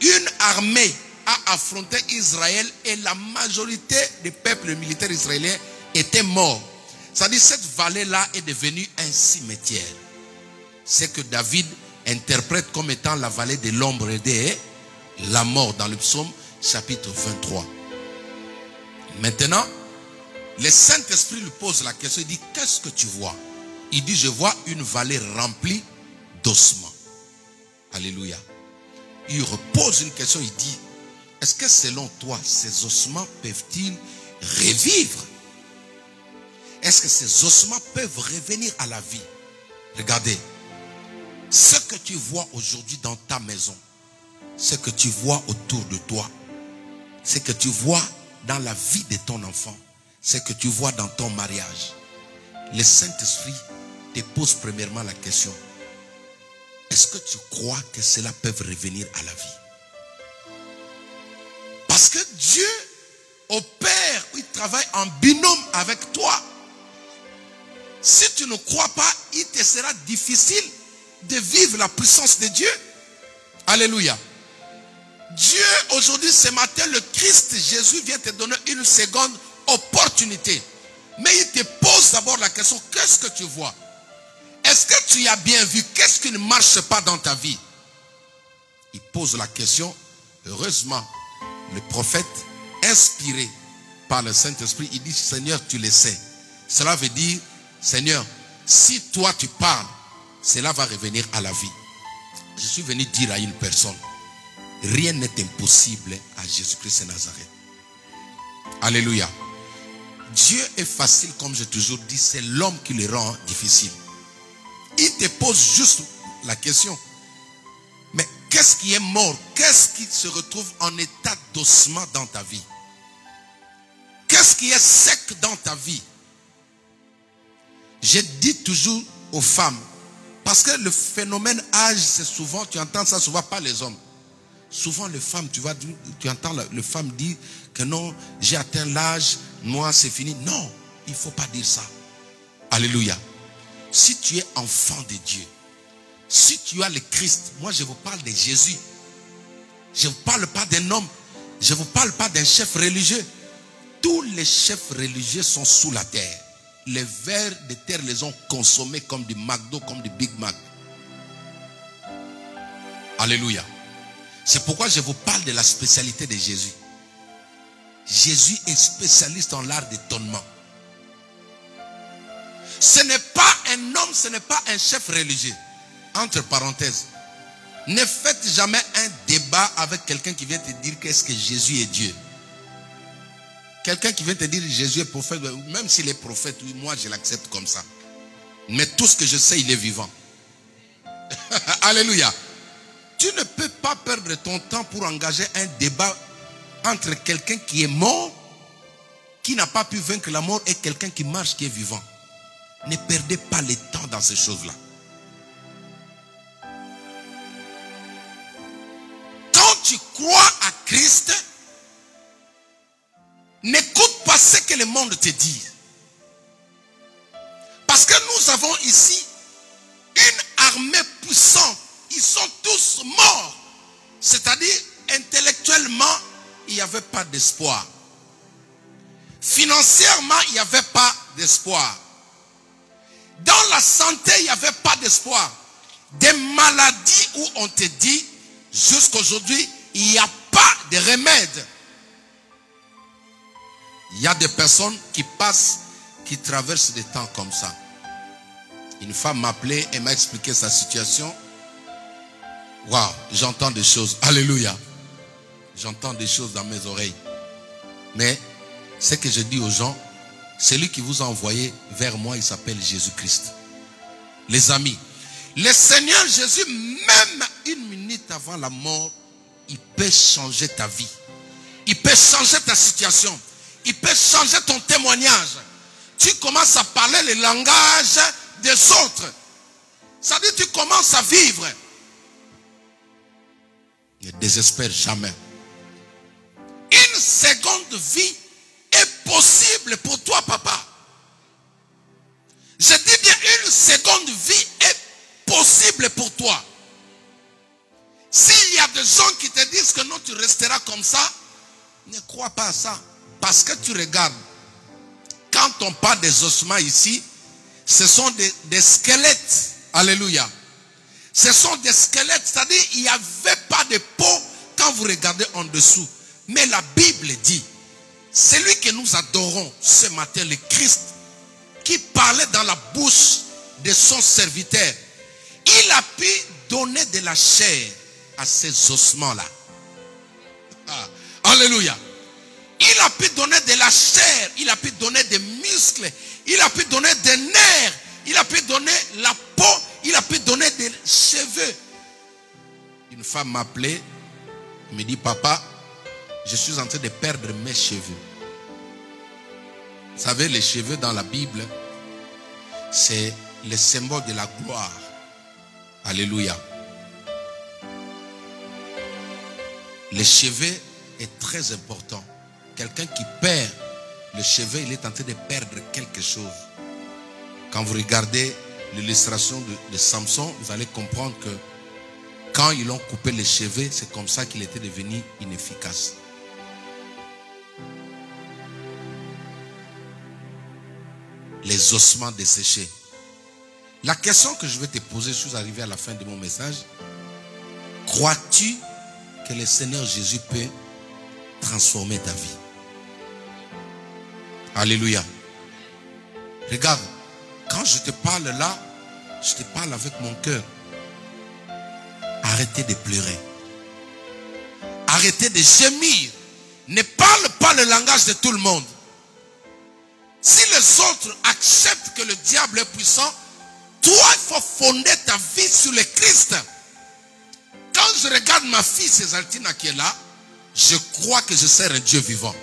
Une armée a affronté Israël et la majorité des peuples militaires israéliens étaient morts. C'est-à-dire cette vallée-là est devenue un cimetière. C'est que David interprète comme étant la vallée de l'ombre et de la mort dans le psaume chapitre 23. Maintenant, le Saint-Esprit lui pose la question, il dit, qu'est-ce que tu vois? Il dit, je vois une vallée remplie d'ossements. Alléluia. Il repose une question, il dit, est-ce que selon toi, ces ossements peuvent-ils revivre? Est-ce que ces ossements peuvent revenir à la vie? Regardez, ce que tu vois aujourd'hui dans ta maison, ce que tu vois autour de toi, ce que tu vois dans la vie de ton enfant, ce que tu vois dans ton mariage, le Saint-Esprit te pose premièrement la question, est-ce que tu crois que cela peut revenir à la vie? Parce que Dieu opère, il travaille en binôme avec toi. Si tu ne crois pas, il te sera difficile de vivre la puissance de Dieu. Alléluia. Dieu, aujourd'hui, ce matin, le Christ Jésus vient te donner une seconde opportunité. Mais il te pose d'abord la question, qu'est-ce que tu vois? Est-ce que tu as bien vu? Qu'est-ce qui ne marche pas dans ta vie? Il pose la question. Heureusement, le prophète, inspiré par le Saint-Esprit, il dit, Seigneur, tu le sais. Cela veut dire, Seigneur, si toi tu parles, cela va revenir à la vie. Je suis venu dire à une personne, rien n'est impossible à Jésus-Christ de Nazareth. Alléluia. Dieu est facile, comme j'ai toujours dit, c'est l'homme qui le rend difficile. Il te pose juste la question. Mais qu'est-ce qui est mort? Qu'est-ce qui se retrouve en état d'ossement dans ta vie? Qu'est-ce qui est sec dans ta vie? Je dis toujours aux femmes, parce que le phénomène âge, c'est souvent, tu entends ça souvent, pas les hommes. Souvent les femmes, tu entends les femmes dire que non, j'ai atteint l'âge, moi c'est fini. Non, il ne faut pas dire ça. Alléluia. Si tu es enfant de Dieu, si tu as le Christ, moi je vous parle de Jésus. Je ne vous parle pas d'un homme, je ne vous parle pas d'un chef religieux. Tous les chefs religieux sont sous la terre. Les vers de terre les ont consommés comme du McDo, comme du Big Mac. Alléluia. C'est pourquoi je vous parle de la spécialité de Jésus. Jésus est spécialiste en l'art d'étonnement. Ce n'est pas un homme, ce n'est pas un chef religieux. Entre parenthèses, ne faites jamais un débat avec quelqu'un qui vient te dire qu'est-ce que Jésus est Dieu. Quelqu'un qui vient te dire Jésus est prophète, même s'il est prophète, oui, moi je l'accepte comme ça. Mais tout ce que je sais, il est vivant. Alléluia. Tu ne peux pas perdre ton temps pour engager un débat entre quelqu'un qui est mort, qui n'a pas pu vaincre la mort, et quelqu'un qui marche, qui est vivant. Ne perdez pas le temps dans ces choses-là. Quand tu crois à Christ, n'écoute pas ce que le monde te dit. Parce que nous avons ici une armée puissante. Ils sont tous morts. C'est-à-dire, intellectuellement, il n'y avait pas d'espoir. Financièrement, il n'y avait pas d'espoir. Dans la santé, il n'y avait pas d'espoir. Des maladies où on te dit, jusqu'aujourd'hui, il n'y a pas de remède. Il y a des personnes qui passent, qui traversent des temps comme ça. Une femme m'a appelé et m'a expliqué sa situation. Waouh, j'entends des choses. Alléluia. J'entends des choses dans mes oreilles. Mais ce que je dis aux gens, celui qui vous a envoyé vers moi, il s'appelle Jésus-Christ. Les amis, le Seigneur Jésus, même une minute avant la mort, il peut changer ta vie. Il peut changer ta situation. Il peut changer ton témoignage. Tu commences à parler le langage des autres. Ça veut dire que tu commences à vivre. Ne désespère jamais. Une seconde vie est possible pour toi, papa. Je dis bien, une seconde vie est possible pour toi. S'il y a des gens qui te disent que non, tu resteras comme ça, ne crois pas à ça. Parce que tu regardes, quand on parle des ossements ici, ce sont des squelettes. Alléluia. Ce sont des squelettes, c'est-à-dire il n'y avait pas de peau quand vous regardez en dessous. Mais la Bible dit, celui que nous adorons ce matin, le Christ, qui parlait dans la bouche de son serviteur, il a pu donner de la chair à ces ossements-là. Ah, alléluia. Il a pu donner de la chair, il a pu donner des muscles, il a pu donner des nerfs, il a pu donner la peau, il a pu donner des cheveux. Une femme m'a appelé, elle me dit, papa, je suis en train de perdre mes cheveux. Vous savez, les cheveux dans la Bible, c'est le symbole de la gloire. Alléluia. Les cheveux est très important. Quelqu'un qui perd le cheveu, il est en train de perdre quelque chose. Quand vous regardez l'illustration de Samson, vous allez comprendre que quand ils ont coupé les cheveux, c'est comme ça qu'il était devenu inefficace. Les ossements desséchés. La question que je vais te poser, je suis arrivé à la fin de mon message. Crois-tu que le Seigneur Jésus peut transformer ta vie? Alléluia. Regarde, quand je te parle là, je te parle avec mon cœur. Arrêtez de pleurer. Arrêtez de gémir. Ne parle pas le langage de tout le monde. Si les autres acceptent que le diable est puissant, toi, il faut fonder ta vie sur le Christ. Quand je regarde ma fille Césaltina qui est là, je crois que je sers un Dieu vivant.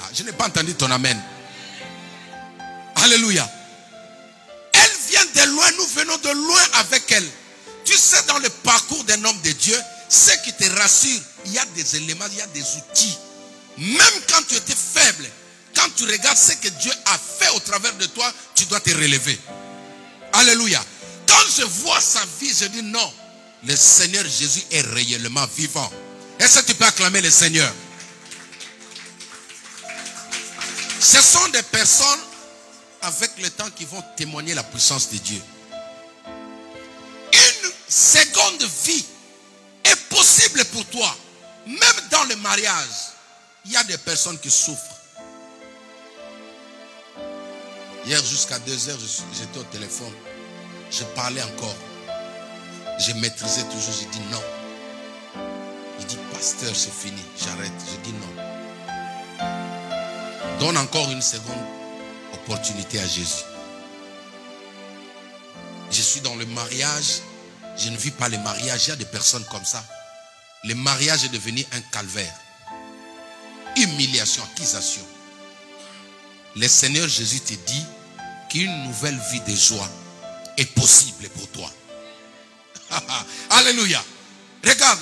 Ah, je n'ai pas entendu ton amen. Alléluia. Elle vient de loin, nous venons de loin avec elle. Tu sais, dans le parcours d'un homme de Dieu, ce qui te rassure, il y a des éléments, il y a des outils. Même quand tu étais faible, quand tu regardes ce que Dieu a fait au travers de toi, tu dois te relever. Alléluia. Quand je vois sa vie, je dis non. Le Seigneur Jésus est réellement vivant. Est-ce que tu peux acclamer le Seigneur? Ce sont des personnes avec le temps qui vont témoigner la puissance de Dieu. Une seconde vie est possible pour toi. Même dans le mariage, il y a des personnes qui souffrent. Hier jusqu'à 2 heures, j'étais au téléphone. Je parlais encore. Je maîtrisais toujours. J'ai dit non. Il dit, pasteur, c'est fini. J'arrête. Je dis non. Donne encore une seconde opportunité à Jésus. Je suis dans le mariage. Je ne vis pas le mariage. Il y a des personnes comme ça. Le mariage est devenu un calvaire. Humiliation, accusation. Le Seigneur Jésus te dit qu'une nouvelle vie de joie est possible pour toi. Alléluia. Regarde.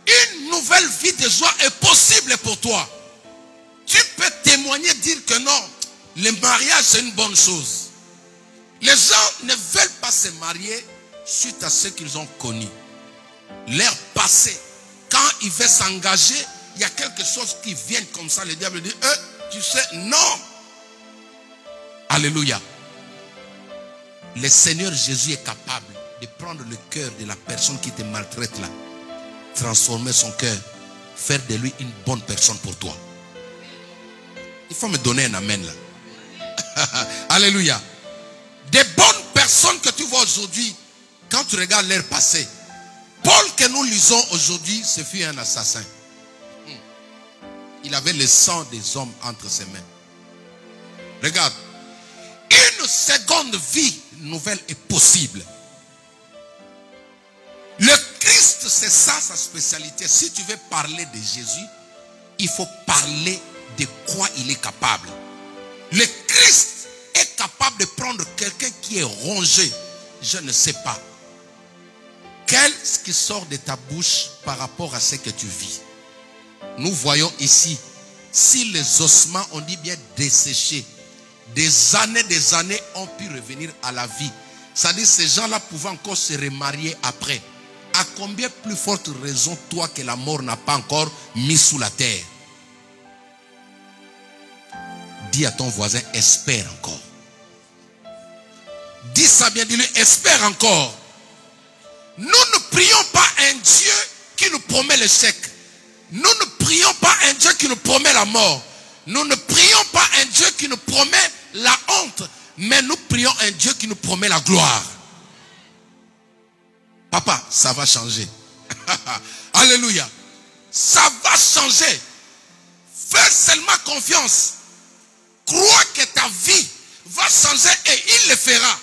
Une nouvelle vie de joie est possible pour toi. Tu peux témoigner, dire que non, le mariage c'est une bonne chose. Les gens ne veulent pas se marier suite à ce qu'ils ont connu. Leur passé. Quand ils veulent s'engager, il y a quelque chose qui vient comme ça. Le diable dit, tu sais, non. Alléluia. Le Seigneur Jésus est capable de prendre le cœur de la personne qui te maltraite là, transformer son cœur, faire de lui une bonne personne pour toi. Il faut me donner un amen là. Alléluia. Des bonnes personnes que tu vois aujourd'hui, quand tu regardes leur passé, Paul que nous lisons aujourd'hui, ce fut un assassin. Il avait le sang des hommes entre ses mains. Regarde. Une seconde vie nouvelle est possible. Le Christ, c'est ça sa spécialité. Si tu veux parler de Jésus, il faut parler de quoi il est capable. Le Christ est capable de prendre quelqu'un qui est rongé. Je ne sais pas. Qu'est-ce qui sort de ta bouche par rapport à ce que tu vis? Nous voyons ici, si les ossements, on dit bien desséchés, des années ont pu revenir à la vie. C'est-à-dire ces gens-là pouvaient encore se remarier après. À combien plus forte raison toi que la mort n'a pas encore mis sous la terre? Dis à ton voisin, espère encore. Dis ça bien, dis-lui, espère encore. Nous ne prions pas un Dieu qui nous promet l'échec. Nous ne prions pas un Dieu qui nous promet la mort. Nous ne prions pas un Dieu qui nous promet la honte. Mais nous prions un Dieu qui nous promet la gloire. Papa, ça va changer. Alléluia. Ça va changer. Fais seulement confiance. Crois que ta vie va changer et il le fera.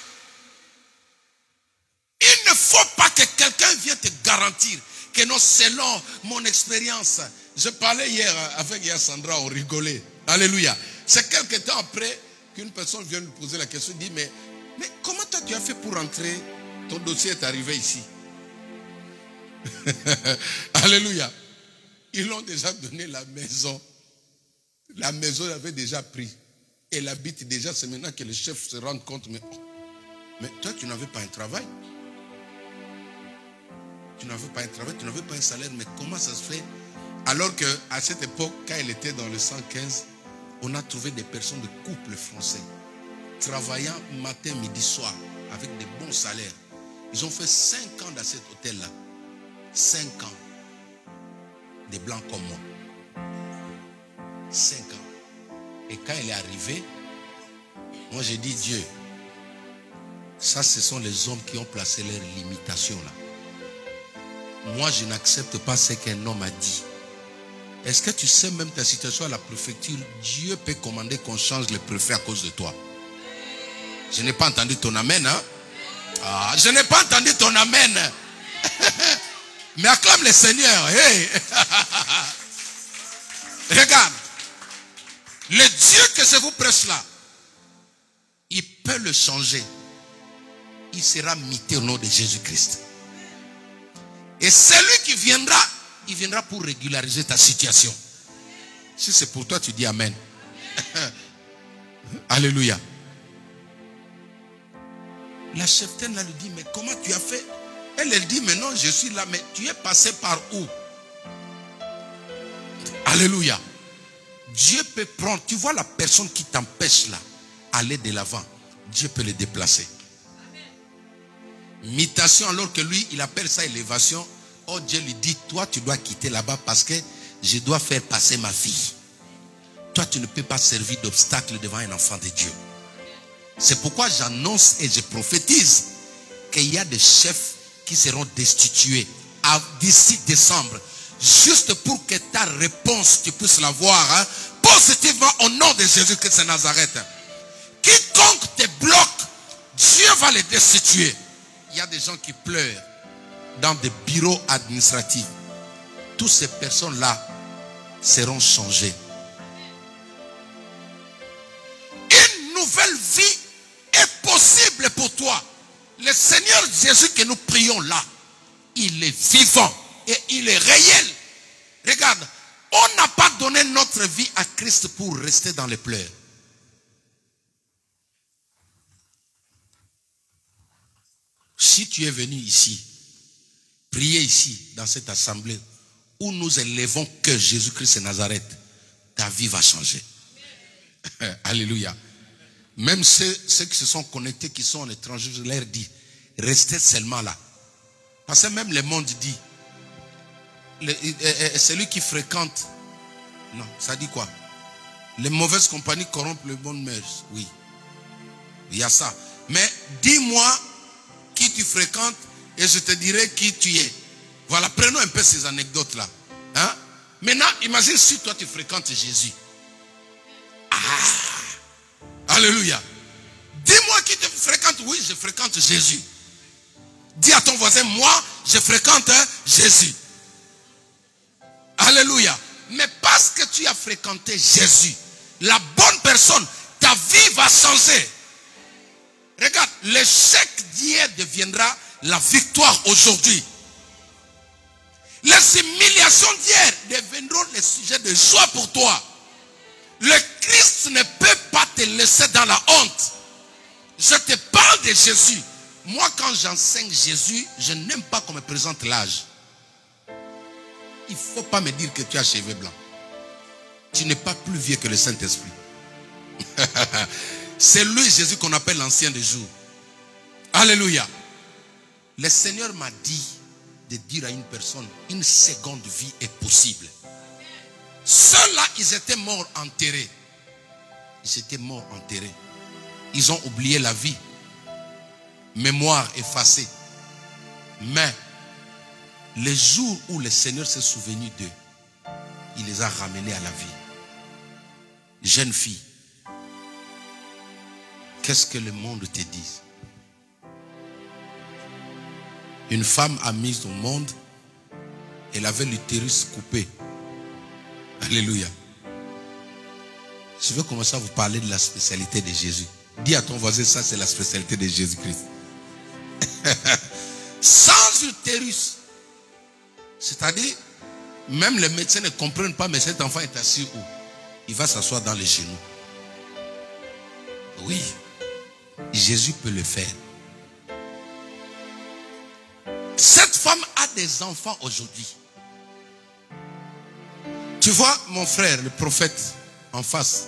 Il ne faut pas que quelqu'un vienne te garantir que non, selon mon expérience. Je parlais hier avec Sandra, on rigolait. Alléluia. C'est quelque temps après qu'une personne vient nous poser la question, dit, mais comment toi tu as fait pour rentrer? Ton dossier est arrivé ici. Alléluia. Ils l'ont déjà donné la maison. La maison l'avait déjà pris. Elle habite déjà, c'est maintenant que le chef se rend compte, mais toi tu n'avais pas un travail. Tu n'en veux pas un travail, tu n'en veux pas un salaire, mais comment ça se fait? Alors qu'à cette époque, quand elle était dans le 115, on a trouvé des personnes de couples français, travaillant matin, midi, soir, avec des bons salaires. Ils ont fait 5 ans dans cet hôtel-là. 5 ans. Des blancs comme moi. 5 ans. Et quand elle est arrivée, moi j'ai dit, Dieu, ça ce sont les hommes qui ont placé leurs limitations là. Moi je n'accepte pas ce qu'un homme a dit. Est-ce que tu sais même ta situation à la préfecture, Dieu peut commander qu'on change le préfet à cause de toi? Je n'ai pas entendu ton amen, hein? Ah, je n'ai pas entendu ton amen. Mais acclame le Seigneur. Hey. Regarde. Le Dieu que je vous prêche là, il peut le changer. Il sera mité au nom de Jésus-Christ. Et celui qui viendra, il viendra pour régulariser ta situation. Si c'est pour toi, tu dis amen. Alléluia. La cheftaine là lui dit, mais comment tu as fait? Elle dit, mais non, je suis là, mais tu es passé par où? Alléluia. Dieu peut prendre, tu vois la personne qui t'empêche là, aller de l'avant. Dieu peut le déplacer. Mutation, alors que lui, il appelle ça élévation. Oh, Dieu lui dit, toi, tu dois quitter là-bas parce que je dois faire passer ma fille. Toi, tu ne peux pas servir d'obstacle devant un enfant de Dieu. C'est pourquoi j'annonce et je prophétise qu'il y a des chefs qui seront destitués d'ici décembre. Juste pour que ta réponse, tu puisses la voir hein, positivement au nom de Jésus-Christ de Nazareth. Quiconque te bloque, Dieu va les destituer. Il y a des gens qui pleurent dans des bureaux administratifs. Toutes ces personnes-là seront changées. Une nouvelle vie est possible pour toi. Le Seigneur Jésus que nous prions là, il est vivant et il est réel. Regarde, on n'a pas donné notre vie à Christ pour rester dans les pleurs. Si tu es venu ici, prier ici, dans cette assemblée, où nous élevons que Jésus-Christ de Nazareth, ta vie va changer. Alléluia. Même ceux qui se sont connectés, qui sont en étranger, je leur dis, restez seulement là. Parce que même le monde dit, celui qui fréquente, non, ça dit quoi? Les mauvaises compagnies corrompent les bonnes mœurs. Oui, il y a ça. Mais dis-moi qui tu fréquentes et je te dirai qui tu es. Voilà, prenons un peu ces anecdotes-là. Hein? Maintenant, imagine si toi tu fréquentes Jésus. Ah! Alléluia. Dis-moi qui te fréquente. Oui, je fréquente Jésus. Dis à ton voisin, moi, je fréquente Jésus. Alléluia. Mais parce que tu as fréquenté Jésus, la bonne personne, ta vie va changer. Regarde, l'échec d'hier deviendra la victoire aujourd'hui. Les humiliations d'hier deviendront les sujets de joie pour toi. Le Christ ne peut pas te laisser dans la honte. Je te parle de Jésus. Moi, quand j'enseigne Jésus, je n'aime pas qu'on me présente l'âge. Il ne faut pas me dire que tu as cheveux blancs. Tu n'es pas plus vieux que le Saint-Esprit. C'est lui, Jésus, qu'on appelle l'ancien des jours. Alléluia. Le Seigneur m'a dit de dire à une personne, une seconde vie est possible. Ceux-là, ils étaient morts enterrés. Ils étaient morts enterrés. Ils ont oublié la vie. Mémoire effacée. Mais le jour où le Seigneur s'est souvenu d'eux, il les a ramenés à la vie. Jeune fille, qu'est-ce que le monde te dit? Une femme a mise au monde, elle avait l'utérus coupé. Alléluia. Je vais commencer à vous parler de la spécialité de Jésus. Dis à ton voisin, ça c'est la spécialité de Jésus-Christ. Sans utérus. C'est-à-dire, même les médecins ne comprennent pas, mais cet enfant est assis où? Il va s'asseoir dans les genoux. Oui, Jésus peut le faire. Cette femme a des enfants aujourd'hui. Tu vois mon frère, le prophète en face.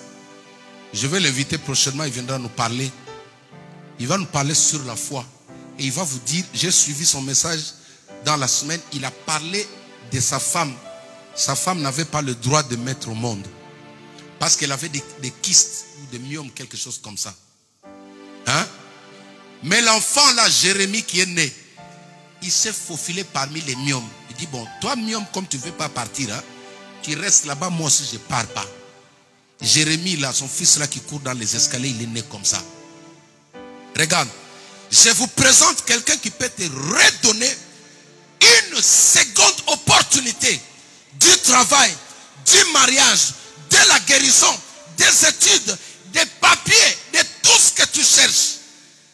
Je vais l'inviter prochainement, il viendra nous parler. Il va nous parler sur la foi. Et il va vous dire, j'ai suivi son message dans la semaine, il a parlé de sa femme. Sa femme n'avait pas le droit de mettre au monde. Parce qu'elle avait des kystes ou des myomes, quelque chose comme ça. Hein? Mais l'enfant là, Jérémie qui est né, il s'est faufilé parmi les myomes. Il dit, bon, toi myome, comme tu ne veux pas partir, hein, tu restes là-bas, moi aussi je ne pars pas. Jérémie là, son fils là qui court dans les escaliers, il est né comme ça. Regarde, je vous présente quelqu'un qui peut te redonner une seconde opportunité du travail, du mariage, de la guérison, des études, des papiers, de tout ce que tu cherches.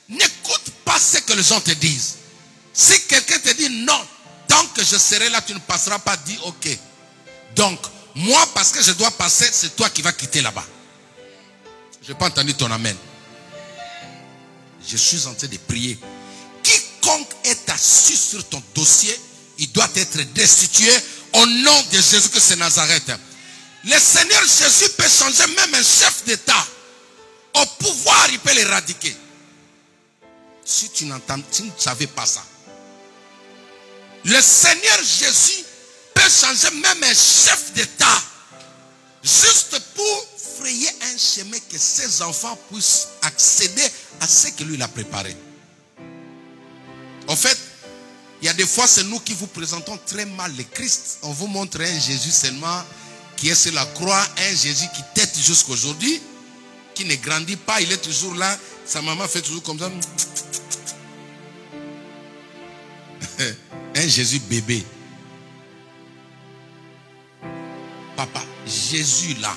N'écoute pas ce que les gens te disent. Si quelqu'un te dit non, tant que je serai là, tu ne passeras pas, dis ok. Donc, moi, parce que je dois passer, c'est toi qui vas quitter là-bas. Je n'ai pas entendu ton amen. Je suis en train de prier. Quiconque est assis sur ton dossier, il doit être destitué au nom de Jésus-Christ de Nazareth. Le Seigneur Jésus peut changer même un chef d'État. Au pouvoir, il peut l'éradiquer. Si tu ne savais pas ça. Le Seigneur Jésus peut changer même un chef d'État. Juste pour frayer un chemin que ses enfants puissent accéder à ce que lui il a préparé. En fait, il y a des fois c'est nous qui vous présentons très mal le Christ. On vous montre un Jésus seulement qui est sur la croix, un Jésus qui tête jusqu'à aujourd'hui, qui ne grandit pas, il est toujours là. Sa maman fait toujours comme ça. Un Jésus bébé. Papa, Jésus là,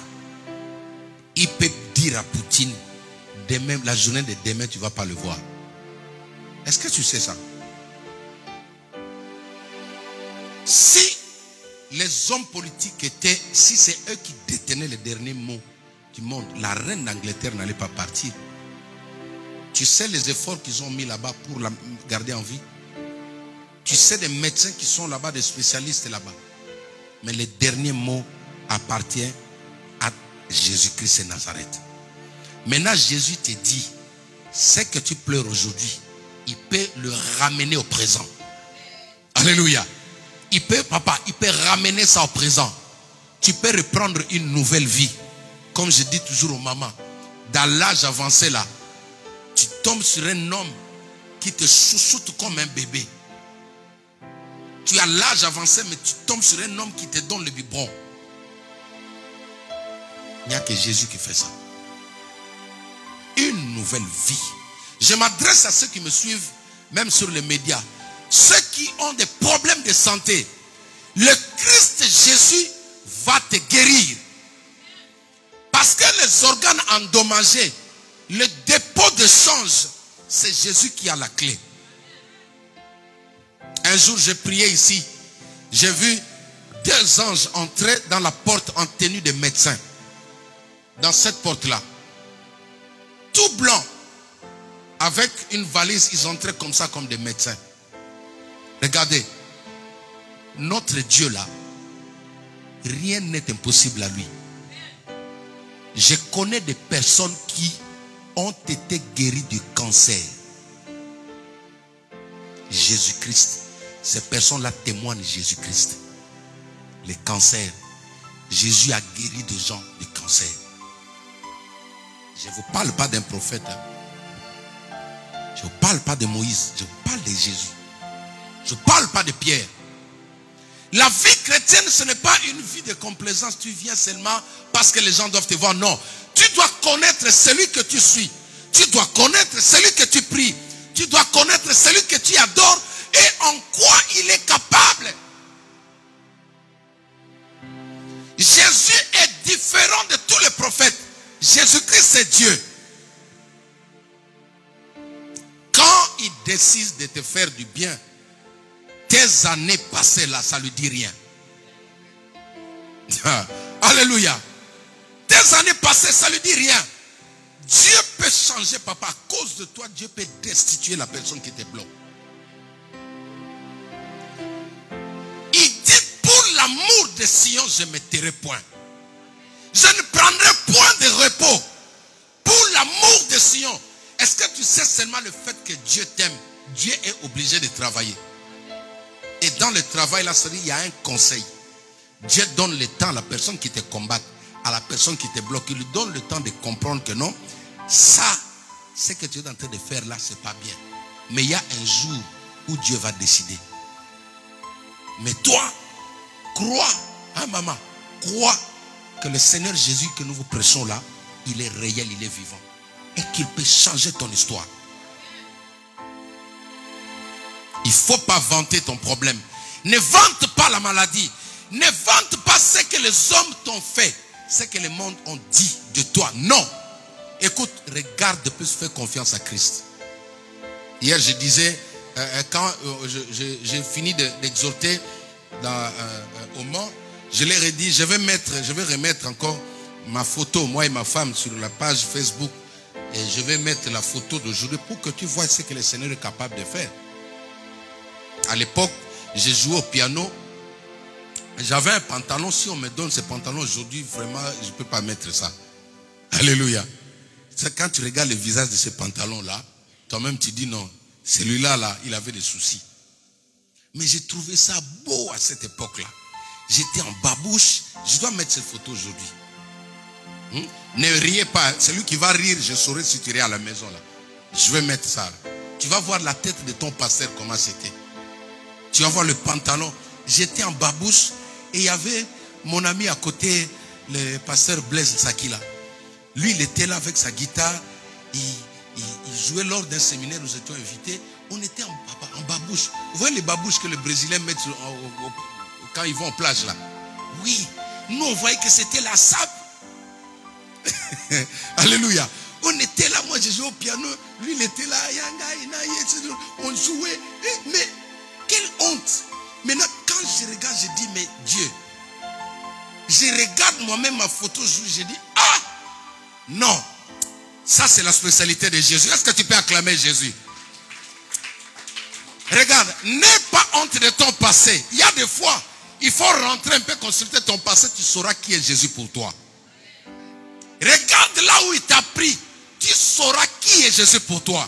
il peut dire à Poutine, demain, la journée de demain, tu ne vas pas le voir. Est-ce que tu sais ça? Si les hommes politiques étaient, si c'est eux qui détenaient les derniers mots du monde, la reine d'Angleterre n'allait pas partir. Tu sais les efforts qu'ils ont mis là-bas pour la garder en vie? Tu sais des médecins qui sont là-bas, des spécialistes là-bas. Mais les derniers mots appartiennent à Jésus-Christ de Nazareth. Maintenant, Jésus te dit, ce que tu pleures aujourd'hui, il peut le ramener au présent. Alléluia. Il peut, papa, il peut ramener ça au présent. Tu peux reprendre une nouvelle vie. Comme je dis toujours aux mamans, dans l'âge avancé là, tu tombes sur un homme qui te chouchoute comme un bébé. Tu as l'âge avancé, mais tu tombes sur un homme qui te donne le biberon. Il n'y a que Jésus qui fait ça. Une nouvelle vie. Je m'adresse à ceux qui me suivent, même sur les médias. Ceux qui ont des problèmes de santé. Le Christ Jésus va te guérir. Parce que les organes endommagés, le dépôt de change, c'est Jésus qui a la clé. Un jour, j'ai prié ici. J'ai vu 2 anges entrer dans la porte en tenue de médecin. Dans cette porte-là. Tout blanc. Avec une valise, ils entraient comme ça, comme des médecins. Regardez. Notre Dieu là, rien n'est impossible à lui. Je connais des personnes qui ont été guéries du cancer. Jésus-Christ. Ces personnes-là témoignent de Jésus-Christ. Les cancers. Jésus a guéri des gens du cancer. Je ne vous parle pas d'un prophète. Je ne vous parle pas de Moïse. Je vous parle de Jésus. Je ne parle pas de Pierre. La vie chrétienne, ce n'est pas une vie de complaisance. Tu viens seulement parce que les gens doivent te voir. Non. Tu dois connaître celui que tu suis. Tu dois connaître celui que tu pries. Tu dois connaître celui que tu adores et en quoi il est capable. Jésus est différent de tous les prophètes. Jésus-Christ, c'est Dieu. Quand il décide de te faire du bien, tes années passées là, ça ne lui dit rien. Alléluia. Tes années passées, ça ne lui dit rien. Dieu peut changer, papa. À cause de toi, Dieu peut destituer la personne qui te bloque. de Sion, je ne me tairai point. Je ne prendrai point de repos pour l'amour de Sion. Est-ce que tu sais seulement le fait que Dieu t'aime? Dieu est obligé de travailler. Et dans le travail, là, il y a un conseil. Dieu donne le temps à la personne qui te combat, à la personne qui te bloque. Il lui donne le temps de comprendre que non, ça, ce que tu es en train de faire là, c'est pas bien. Mais il y a un jour où Dieu va décider. Mais toi, crois, hein maman, crois que le Seigneur Jésus que nous vous prêchons là, il est réel, il est vivant. Et qu'il peut changer ton histoire. Il ne faut pas vanter ton problème. Ne vante pas la maladie. Ne vante pas ce que les hommes t'ont fait. Ce que le monde ont dit de toi. Non. Écoute, regarde de plus, fais confiance à Christ. Hier, je disais, quand j'ai fini d'exhorter au Mans, je leur ai dit, je vais remettre encore ma photo, moi et ma femme, sur la page Facebook. Et je vais mettre la photo d'aujourd'hui pour que tu vois ce que le Seigneur est capable de faire. À l'époque, j'ai joué au piano. J'avais un pantalon. Si on me donne ce pantalon aujourd'hui, vraiment, je ne peux pas mettre ça. Alléluia. Quand tu regardes le visage de ce pantalon-là, toi-même tu dis non, celui-là, là, il avait des soucis. Mais j'ai trouvé ça beau à cette époque-là. J'étais en babouche. Je dois mettre cette photo aujourd'hui. Ne riez pas. Celui qui va rire, je saurai si tu ris à la maison là. Je vais mettre ça là. Tu vas voir la tête de ton pasteur comment c'était. Tu vas voir le pantalon. J'étais en babouche et il y avait mon ami à côté, le pasteur Blaise Sakila. Lui, il était là avec sa guitare. Il jouait lors d'un séminaire où nous étions invités. On était en babouche. Vous voyez les babouches que les Brésiliens mettent quand ils vont en plage là? Oui. Nous, on voyait que c'était la sable. Alléluia. On était là, moi je jouais au piano, lui il était là, on jouait. Mais quelle honte. Maintenant quand je regarde, je dis mais Dieu, je regarde moi-même ma photo, je dis ah non, ça c'est la spécialité de Jésus. Est-ce que tu peux acclamer Jésus? Regarde, n'aie pas honte de ton passé. Il y a des fois, il faut rentrer un peu consulter ton passé, tu sauras qui est Jésus pour toi. Regarde là où il t'a pris. Tu sauras qui est Jésus pour toi.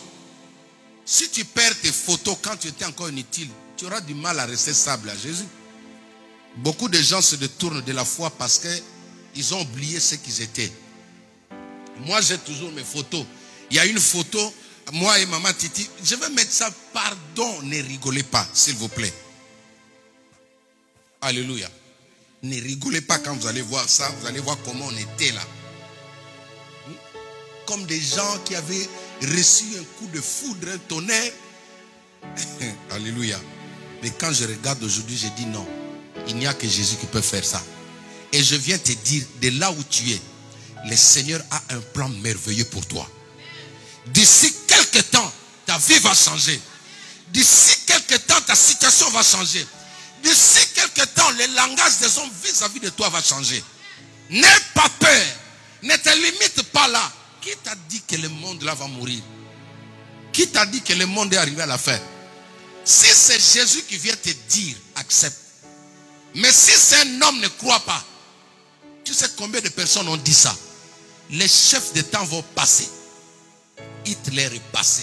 Si tu perds tes photos quand tu étais encore inutile, tu auras du mal à rester stable à Jésus. Beaucoup de gens se détournent de la foi parce qu'ils ont oublié ce qu'ils étaient. Moi, j'ai toujours mes photos. Il y a une photo, moi et maman Titi. Je vais mettre ça. Pardon, ne rigolez pas, s'il vous plaît. Alléluia. Ne rigolez pas quand vous allez voir ça. Vous allez voir comment on était là. Comme des gens qui avaient reçu un coup de foudre, un tonnerre. Alléluia. Mais quand je regarde aujourd'hui, je dis non. Il n'y a que Jésus qui peut faire ça. Et je viens te dire, de là où tu es, le Seigneur a un plan merveilleux pour toi. D'ici quelques temps, ta vie va changer. D'ici quelques temps, ta situation va changer. D'ici quelques temps, le langage des hommes vis-à-vis de toi va changer. N'aie pas peur. Ne te limite pas là. Qui t'a dit que le monde là va mourir? Qui t'a dit que le monde est arrivé à la fin? Si c'est Jésus qui vient te dire, accepte. Mais si c'est un homme, ne crois pas. Tu sais combien de personnes ont dit ça? Les chefs de temps vont passer. Hitler est passé.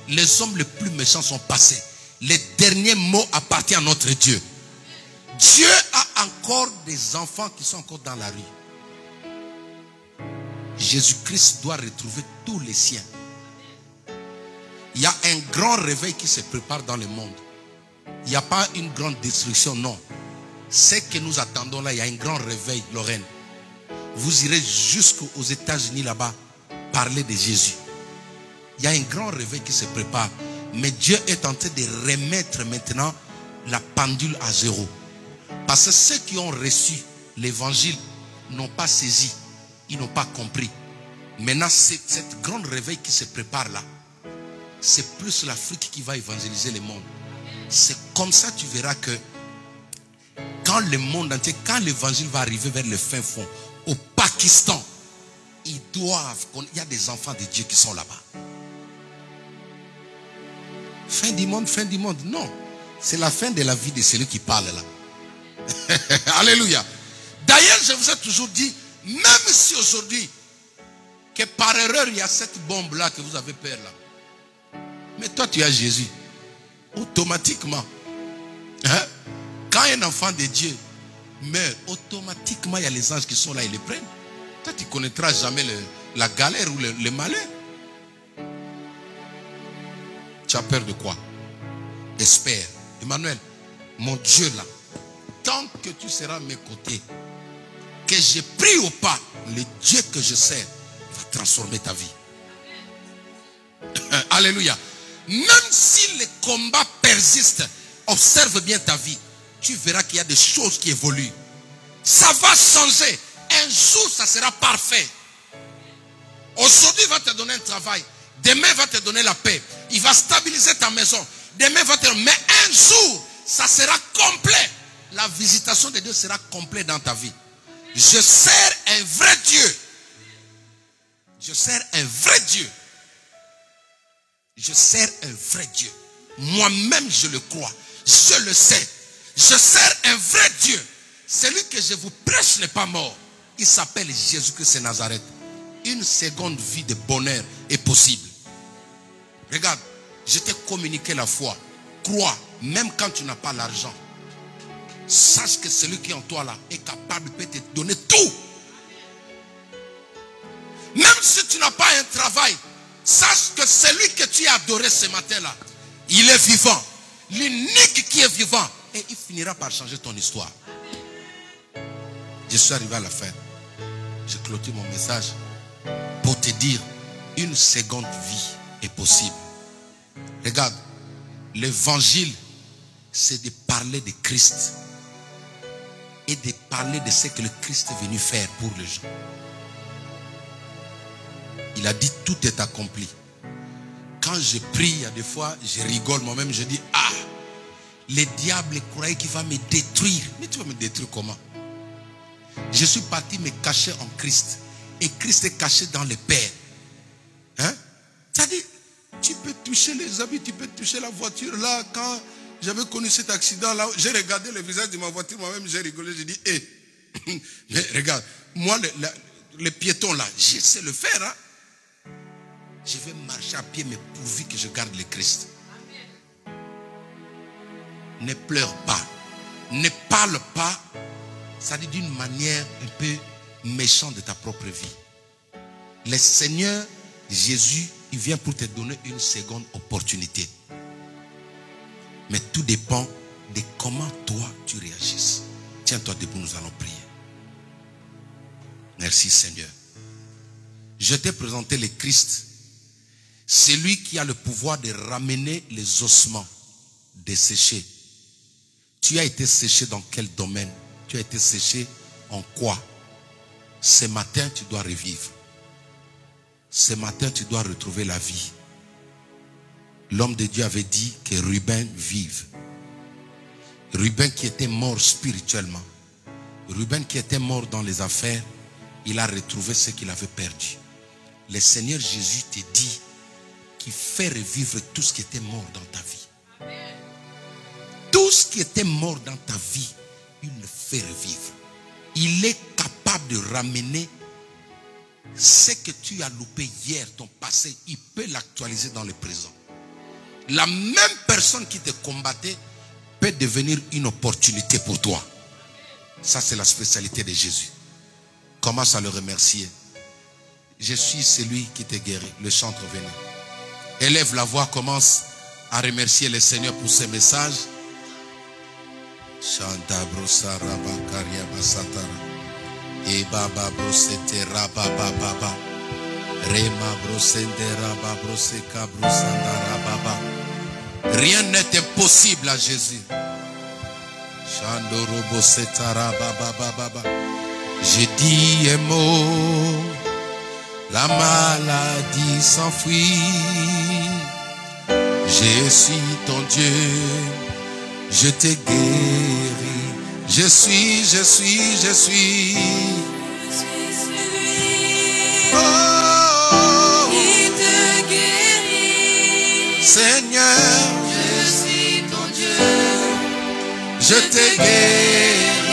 Les hommes les plus méchants sont passés. Les derniers mots appartiennent à notre Dieu. Dieu a encore des enfants qui sont encore dans la rue. Jésus-Christ doit retrouver tous les siens. Il y a un grand réveil qui se prépare dans le monde. Il n'y a pas une grande destruction, non. Ce que nous attendons là, il y a un grand réveil, Lorraine. Vous irez jusqu'aux États-Unis là-bas parler de Jésus. Il y a un grand réveil qui se prépare. Mais Dieu est en train de remettre maintenant la pendule à zéro. Parce que ceux qui ont reçu l'évangile n'ont pas saisi. Ils n'ont pas compris. Maintenant, cette grande réveil qui se prépare là, c'est plus l'Afrique qui va évangéliser le monde. C'est comme ça tu verras que quand le monde entier, quand l'évangile va arriver vers le fin fond, au Pakistan, il y a des enfants de Dieu qui sont là-bas. Fin du monde, non. C'est la fin de la vie de celui qui parle là. Alléluia. D'ailleurs, je vous ai toujours dit, même si aujourd'hui, que par erreur, il y a cette bombe-là que vous avez peur là. Mais toi, tu as Jésus. Automatiquement. Hein? Quand un enfant de Dieu meurt, automatiquement, il y a les anges qui sont là, ils les prennent. Toi, tu ne connaîtras jamais la galère ou le malheur. Tu as peur de quoi? Espère. Emmanuel, mon Dieu là, tant que tu seras à mes côtés, que je prie ou pas, le Dieu que je sers va transformer ta vie. Alléluia. Même si les combats persistent, observe bien ta vie. Tu verras qu'il y a des choses qui évoluent. Ça va changer. Un jour, ça sera parfait. Aujourd'hui, il va te donner un travail. Demain, il va te donner la paix. Il va stabiliser ta maison. Demain, il va te... Mais un jour, ça sera complet. La visitation de Dieu sera complète dans ta vie. Je sers un vrai Dieu. Je sers un vrai Dieu. Je sers un vrai Dieu. Moi-même, je le crois. Je le sais. Je sers un vrai Dieu. Celui que je vous prêche n'est pas mort. Il s'appelle Jésus-Christ de Nazareth. Une seconde vie de bonheur est possible. Regarde, je t'ai communiqué la foi. Crois, même quand tu n'as pas l'argent. Sache que celui qui est en toi là est capable, peut te donner tout. Même si tu n'as pas un travail, sache que celui que tu as adoré ce matin là, il est vivant. L'unique qui est vivant. Et il finira par changer ton histoire. Je suis arrivé à la fin. Je clôture mon message pour te dire, une seconde vie est possible. Regarde, l'évangile, c'est de parler de Christ et de parler de ce que le Christ est venu faire pour les gens. Il a dit, tout est accompli. Quand je prie, il y a des fois, je rigole moi-même, je dis, ah, les diables croyaient qu'il va me détruire. Mais tu vas me détruire comment? Je suis parti me cacher en Christ. Et Christ est caché dans le Père. Hein? C'est-à-dire, tu peux toucher les habits, tu peux toucher la voiture. Là, quand j'avais connu cet accident-là, j'ai regardé le visage de ma voiture, moi-même, j'ai rigolé, j'ai dit, hé, mais regarde, moi, le piéton là, je sais le faire. Hein? Je vais marcher à pied, mais pourvu que je garde le Christ. Ne pleure pas. Ne parle pas. Ça dit d'une manière un peu méchante de ta propre vie. Le Seigneur Jésus, il vient pour te donner une seconde opportunité. Mais tout dépend de comment toi tu réagisses. Tiens-toi debout, nous allons prier. Merci Seigneur. Je t'ai présenté le Christ. C'est lui qui a le pouvoir de ramener les ossements desséchés. Tu as été séché dans quel domaine? Tu as été séché en quoi? Ce matin, tu dois revivre. Ce matin, tu dois retrouver la vie. L'homme de Dieu avait dit que Ruben vive. Ruben qui était mort spirituellement. Ruben qui était mort dans les affaires, il a retrouvé ce qu'il avait perdu. Le Seigneur Jésus te dit qu'il fait revivre tout ce qui était mort dans ta vie. Tout ce qui était mort dans ta vie, il le fait revivre. Il est capable de ramener ce que tu as loupé hier, ton passé. Il peut l'actualiser dans le présent. La même personne qui te combattait peut devenir une opportunité pour toi. Ça, c'est la spécialité de Jésus. Commence à le remercier. Je suis celui qui te guérit. Le chantre venait. Élève la voix, commence à remercier le Seigneur pour ce message. Chanta brosa raba karia basatara. E baba brosete raba baba. Rema brosende raba broseka brosanda raba. Rien n'est impossible à Jésus. Chando robo setara baba baba. Je dis un mot, la maladie s'enfuit. Je suis ton Dieu. Je t'ai guéri. Je suis. Oh, il te guérit. Seigneur, Je suis ton Dieu. je t'ai guéri.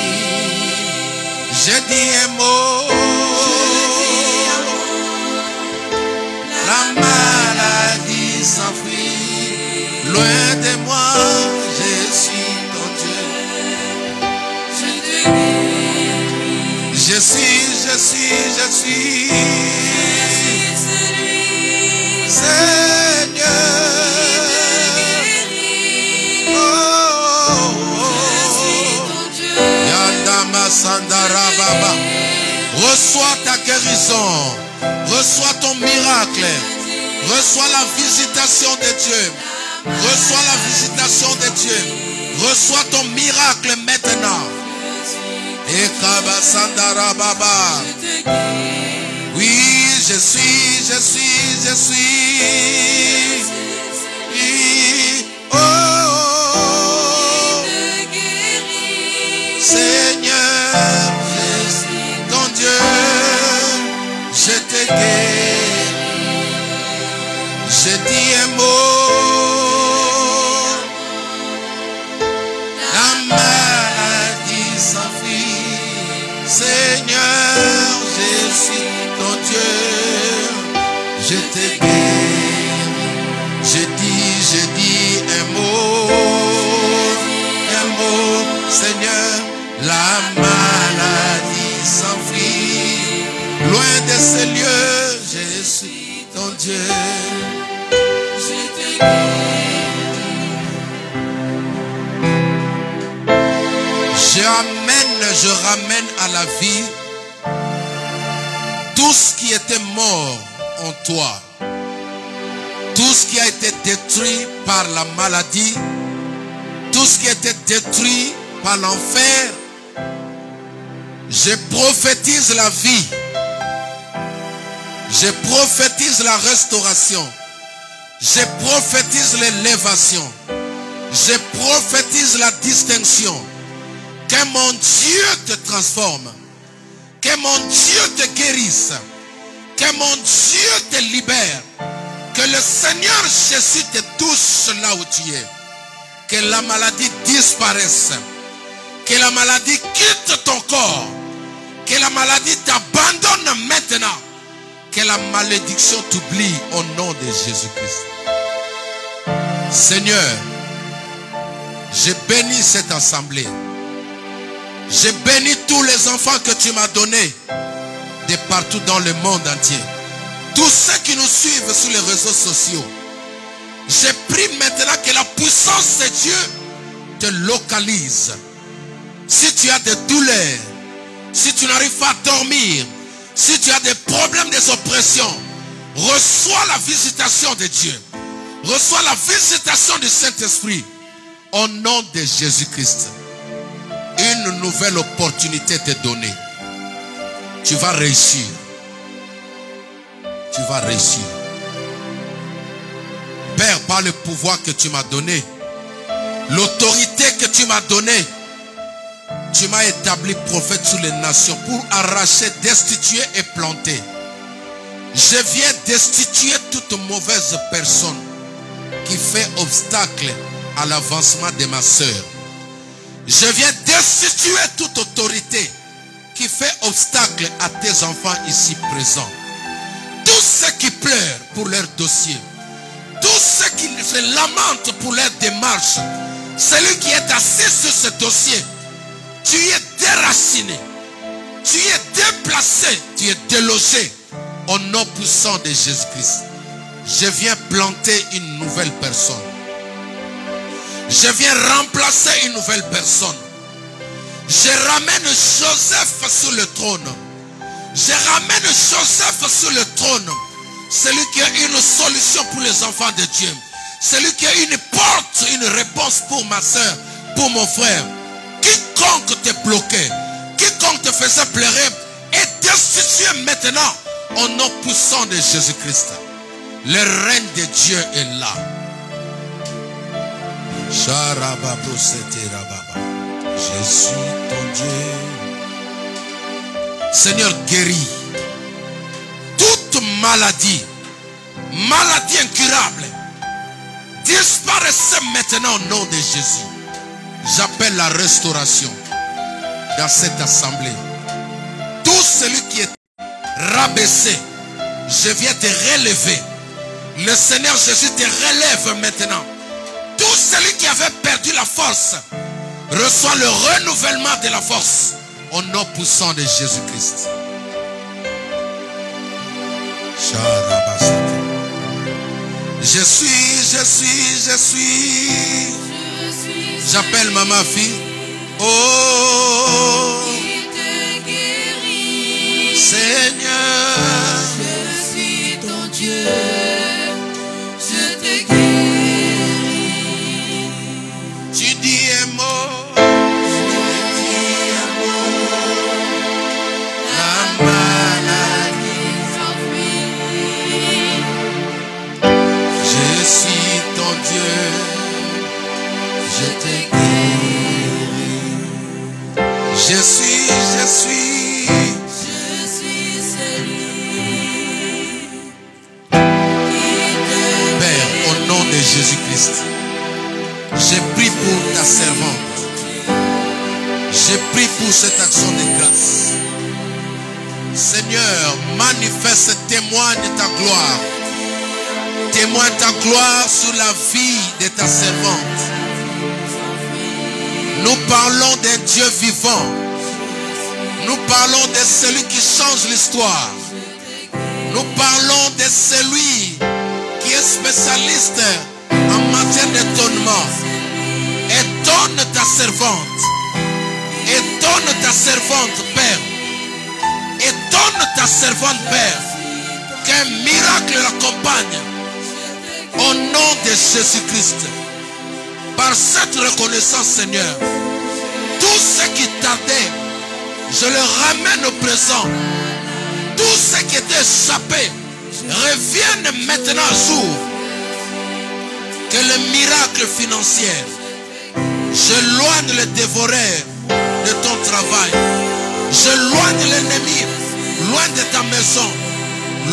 Loin de moi, je suis ton Dieu. Je suis celui, Seigneur. Oh, je suis ton Dieu. Yandama Sandara Baba. Reçois ta guérison. Reçois ton miracle. Reçois la visitation de Dieu. Reçois la visitation de Dieu. Reçois ton miracle maintenant. Et Kabasandara Baba. Oui, je suis. Oh, Seigneur, ton Dieu, je te guéris. Je dis un mot, la maladie s'enfuit. Seigneur, je suis ton Dieu, je te guéris. Je dis un mot, Seigneur, la maladie s'enfuit. Loin de ces lieux, je suis ton Dieu. Je ramène à la vie tout ce qui était mort en toi, tout ce qui a été détruit par la maladie, tout ce qui a été détruit par l'enfer. Je prophétise la vie, je prophétise la restauration, je prophétise l'élévation, je prophétise la distinction. Que mon Dieu te transforme. Que mon Dieu te guérisse. Que mon Dieu te libère. Que le Seigneur Jésus te touche là où tu es. Que la maladie disparaisse. Que la maladie quitte ton corps. Que la maladie t'abandonne maintenant. Que la malédiction t'oublie au nom de Jésus-Christ. Seigneur, je bénis cette assemblée. Je bénis tous les enfants que tu m'as donnés de partout dans le monde entier. Tous ceux qui nous suivent sur les réseaux sociaux. Je prie maintenant que la puissance de Dieu te localise. Si tu as des douleurs, si tu n'arrives pas à dormir, si tu as des problèmes, des oppressions, reçois la visitation de Dieu. Reçois la visitation du Saint-Esprit au nom de Jésus-Christ. Une nouvelle opportunité t'est donnée. Tu vas réussir. Tu vas réussir. Père, par le pouvoir que tu m'as donné, l'autorité que tu m'as donnée, tu m'as établi prophète sur les nations pour arracher, destituer et planter. Je viens destituer toute mauvaise personne qui fait obstacle à l'avancement de ma sœur. Je viens destituer toute autorité qui fait obstacle à tes enfants ici présents. Tous ceux qui pleurent pour leur dossier, tous ceux qui se lamentent pour leur démarche, celui qui est assis sur ce dossier, tu es déraciné, tu es déplacé, tu es délogé au nom puissant de Jésus-Christ. Je viens planter une nouvelle personne. Je viens remplacer une nouvelle personne. Je ramène Joseph sur le trône. Je ramène Joseph sur le trône. Celui qui a une solution pour les enfants de Dieu. Celui qui a une porte, une réponse pour ma soeur, pour mon frère. Quiconque te bloquait, quiconque te faisait pleurer, est destitué maintenant au nom puissant de Jésus-Christ. Le règne de Dieu est là. Je suis ton Dieu. Seigneur, guéris toute maladie, maladie incurable. Disparaissez maintenant au nom de Jésus. J'appelle la restauration dans cette assemblée. Tout celui qui est rabaissé, je viens te relever. Le Seigneur Jésus te relève maintenant. celui qui avait perdu la force reçoit le renouvellement de la force au nom puissant de Jésus-Christ. Je suis. J'appelle ma fille. Oh, Seigneur, je suis ton Dieu, je te guéris. Tu dis un mot, la maladie s'enfuit. je suis ton Dieu, je te guéris. Je suis. Jésus-Christ, j'ai prié pour ta servante. J'ai prié pour cette action de grâce. Seigneur, manifeste, témoigne ta gloire. Témoigne ta gloire sur la vie de ta servante. Nous parlons d'un Dieu vivant. Nous parlons de celui qui change l'histoire. Nous parlons de celui qui est spécialiste en matière d'étonnement. Étonne ta servante. Étonne ta servante, Père. Étonne ta servante, Père. Qu'un miracle l'accompagne. Au nom de Jésus-Christ. Par cette reconnaissance, Seigneur, tout ce qui tardait, je le ramène au présent. Tout ce qui était échappé revienne maintenant à jour. Que le miracle financier, j'éloigne le dévoreur de ton travail. J'éloigne l'ennemi loin de ta maison,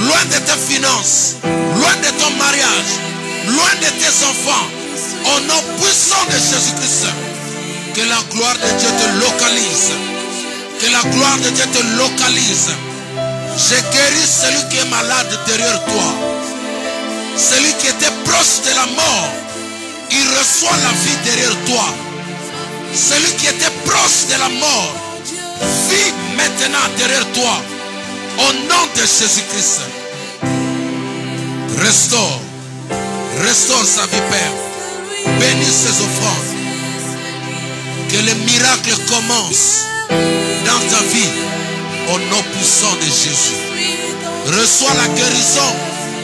loin de tes finances, loin de ton mariage, loin de tes enfants. Au nom puissant de Jésus-Christ, que la gloire de Dieu te localise. Que la gloire de Dieu te localise. Je guéris celui qui est malade derrière toi. Celui qui était proche de la mort, il reçoit la vie derrière toi. Celui qui était proche de la mort, vit maintenant derrière toi. Au nom de Jésus-Christ. Restaure sa vie, Père. Bénis ses offrandes. Que le miracle commence dans ta vie. Au nom puissant de Jésus. Reçois la guérison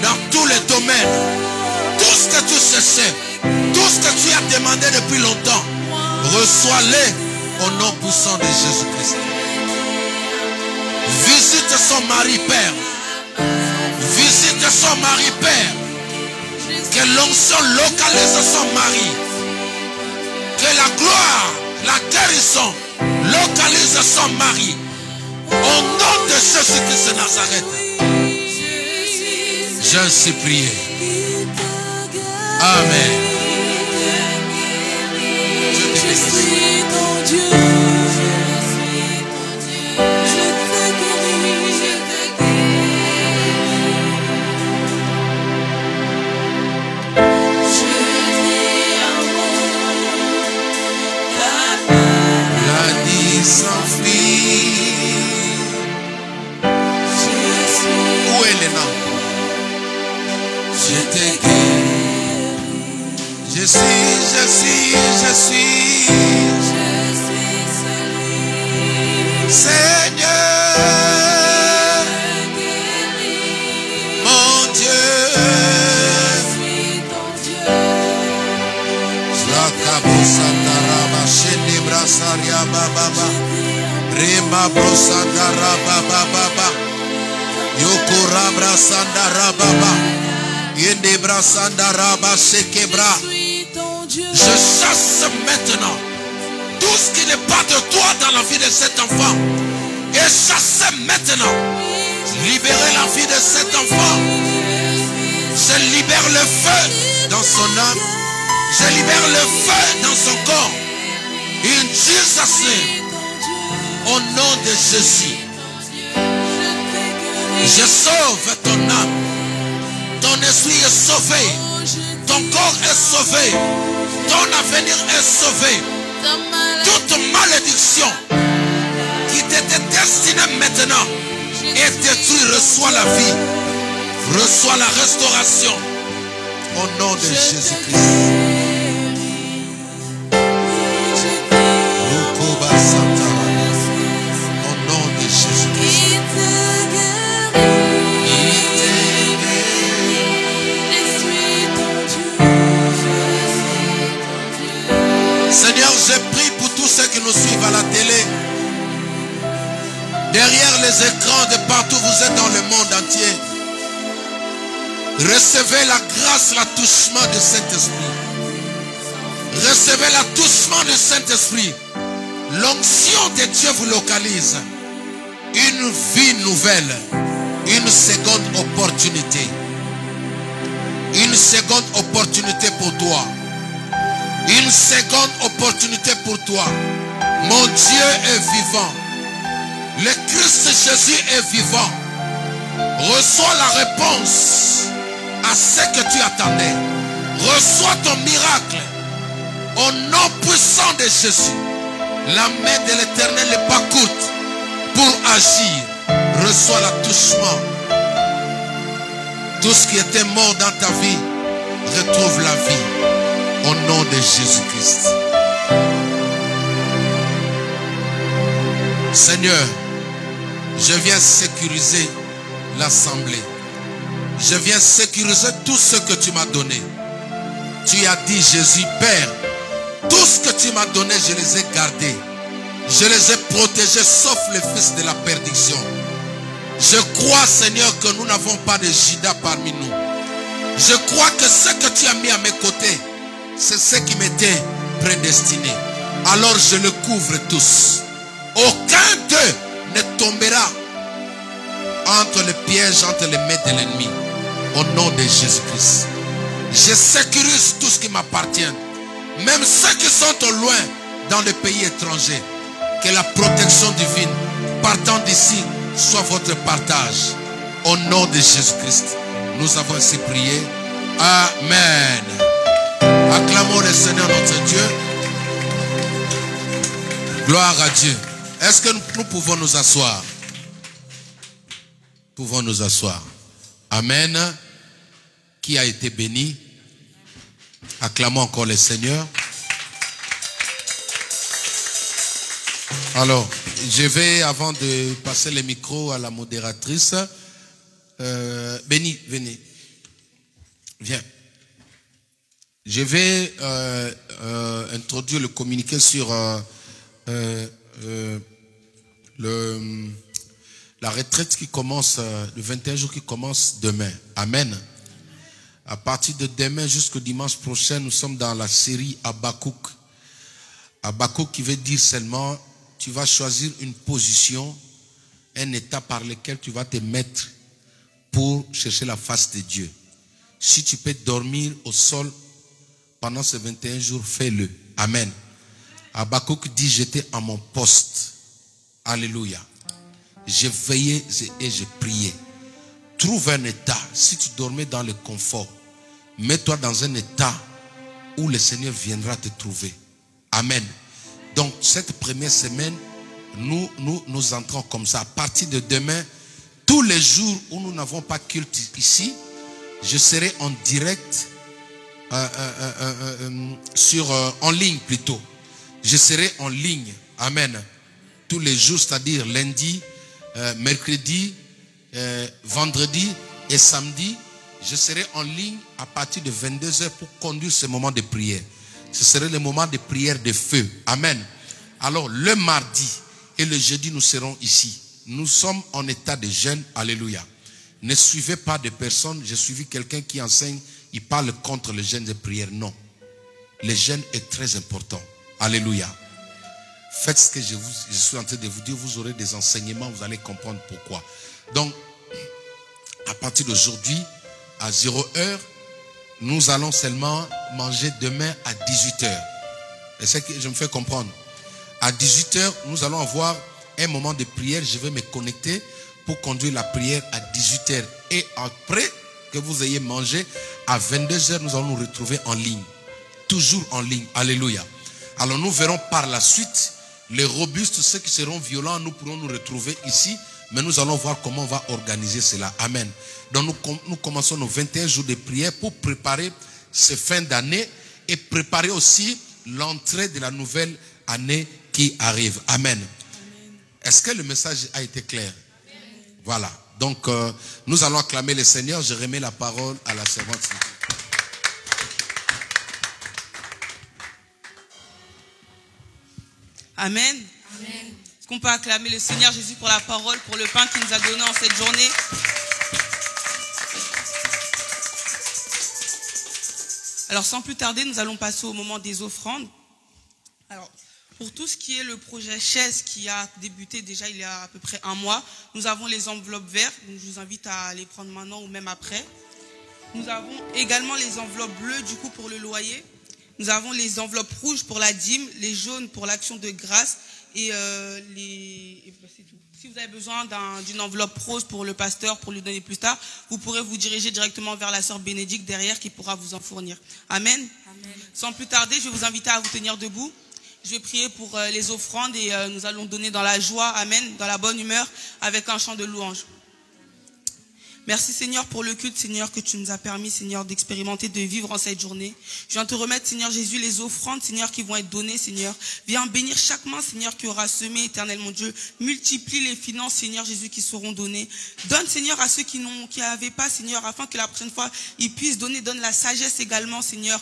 dans tous les domaines. Tout ce que tu cherchais, tout ce que tu as demandé depuis longtemps, reçois-les au nom puissant de Jésus-Christ. Visite son mari, Père. Visite son mari, Père. Que l'onction localise son mari. Que la gloire, la guérison localise son mari. Au nom de Jésus-Christ de Nazareth. J'ai ainsi prié. Amen. Je suis ton Dieu. Je suis Seigneur, mon Dieu, Rema brosandara baba baba, Yokora brasandara baba, Yende brasandara basekebra. Je chasse maintenant tout ce qui n'est pas de toi dans la vie de cet enfant. Et chasse maintenant. Libérez la vie de cet enfant. Je libère le feu dans son âme. Je libère le feu dans son corps. In Jesus' name. Au nom de Jésus. Je sauve ton âme. Ton esprit est sauvé. Ton corps est sauvé. Ton avenir est sauvé. Toute malédiction qui t'était destinée maintenant est détruite. Reçois la vie. Reçois la restauration. Au nom de Jésus-Christ. Au nom de Jésus-Christ. Seigneur, je prie pour tous ceux qui nous suivent à la télé. Derrière les écrans de partout, vous êtes dans le monde entier. Recevez la grâce, l'attouchement du Saint-Esprit. Recevez l'attouchement du Saint-Esprit. L'onction de Dieu vous localise. Une vie nouvelle. Une seconde opportunité. Une seconde opportunité pour toi. Une seconde opportunité pour toi. Mon Dieu est vivant. Le Christ Jésus est vivant. Reçois la réponse à ce que tu attendais. Reçois ton miracle. Au nom puissant de Jésus. La main de l'Éternel n'est pas courte pour agir. Reçois l'attouchement. Tout ce qui était mort dans ta vie retrouve la vie. Au nom de Jésus-Christ. Seigneur, je viens sécuriser l'assemblée. Je viens sécuriser tout ce que tu m'as donné. Tu as dit, Jésus, Père, tout ce que tu m'as donné, je les ai gardés. Je les ai protégés, sauf les fils de la perdition. Je crois, Seigneur, que nous n'avons pas de Judas parmi nous. Je crois que ce que tu as mis à mes côtés, c'est ce qui m'était prédestiné. Alors je le couvre tous. Aucun d'eux ne tombera entre les pièges, entre les mains de l'ennemi. Au nom de Jésus-Christ. Je sécurise tout ce qui m'appartient. Même ceux qui sont au loin dans les pays étrangers. Que la protection divine partant d'ici soit votre partage. Au nom de Jésus-Christ. Nous avons ainsi prié. Amen. Acclamons le Seigneur notre Dieu. Gloire à Dieu. Est-ce que nous pouvons nous asseoir? Pouvons nous asseoir. Amen. Qui a été béni? Acclamons encore le Seigneur. Alors, je vais, avant de passer le micro à la modératrice, Béni, venez. Viens. Je vais introduire le communiqué sur la retraite qui commence, le 21 jours qui commence demain. Amen. À partir de demain jusqu'au dimanche prochain, nous sommes dans la série Habakkuk. Habakkuk qui veut dire seulement, tu vas choisir une position, un état par lequel tu vas te mettre pour chercher la face de Dieu. Si tu peux dormir au sol pendant ces 21 jours, fais-le. Amen. Habakkuk dit, j'étais à mon poste. Alléluia. J'ai veillé et j'ai prié. Trouve un état. Si tu dormais dans le confort, mets-toi dans un état où le Seigneur viendra te trouver. Amen. Donc, cette première semaine, nous entrons comme ça. À partir de demain, tous les jours où nous n'avons pas culte ici, je serai en direct, en ligne plutôt. Je serai en ligne. Amen. Tous les jours, c'est-à-dire lundi, mercredi, vendredi et samedi, je serai en ligne à partir de 22 h pour conduire ce moment de prière. Ce serait le moment de prière de feu. Amen. Alors, le mardi et le jeudi, nous serons ici. Nous sommes en état de jeûne. Alléluia. Ne suivez pas de personnes. J'ai suivi quelqu'un qui enseigne, il parle contre le jeûne de prière. Non. Le jeûne est très important. Alléluia. Faites ce que je suis en train de vous dire. Vous aurez des enseignements. Vous allez comprendre pourquoi. Donc, à partir d'aujourd'hui, à 0 h, nous allons seulement manger demain à 18 h. Et c'est que je me fais comprendre. À 18 h, nous allons avoir un moment de prière. Je vais me connecter pour conduire la prière à 18 h. Et après que vous ayez mangé, à 22 h, nous allons nous retrouver en ligne. toujours en ligne. Alléluia. Alors nous verrons par la suite les robustes, ceux qui seront violents, nous pourrons nous retrouver ici. Mais nous allons voir comment on va organiser cela. Amen. Donc nous commençons nos 21 jours de prière pour préparer ces fins d'année et préparer aussi l'entrée de la nouvelle année qui arrive. Amen. Est-ce que le message a été clair? Voilà. Donc nous allons acclamer le Seigneur. Je remets la parole à la servante. Amen. Amen. Est-ce qu'on peut acclamer le Seigneur Jésus pour la parole, pour le pain qu'il nous a donné en cette journée? Alors sans plus tarder, nous allons passer au moment des offrandes. Alors, pour tout ce qui est le projet Chaise qui a débuté déjà il y a à peu près un mois, nous avons les enveloppes vertes. Donc je vous invite à les prendre maintenant ou même après. Nous avons également les enveloppes bleues du coup pour le loyer. Nous avons les enveloppes rouges pour la dîme, les jaunes pour l'action de grâce et c'est tout. Si vous avez besoin d'une enveloppe rose pour le pasteur, pour lui donner plus tard, vous pourrez vous diriger directement vers la sœur Bénédicte derrière qui pourra vous en fournir. Amen. Amen. Sans plus tarder, je vais vous inviter à vous tenir debout. Je vais prier pour les offrandes et nous allons donner dans la joie, amen, dans la bonne humeur, avec un chant de louange. Merci Seigneur pour le culte, Seigneur, que tu nous as permis, Seigneur, d'expérimenter, de vivre en cette journée. Je viens te remettre, Seigneur Jésus, les offrandes, Seigneur, qui vont être données, Seigneur. Viens bénir chaque main, Seigneur, qui aura semé, éternel mon Dieu. Multiplie les finances, Seigneur Jésus, qui seront données. Donne, Seigneur, à ceux qui n'avaient pas, Seigneur, afin que la prochaine fois, ils puissent donner. Donne la sagesse également, Seigneur,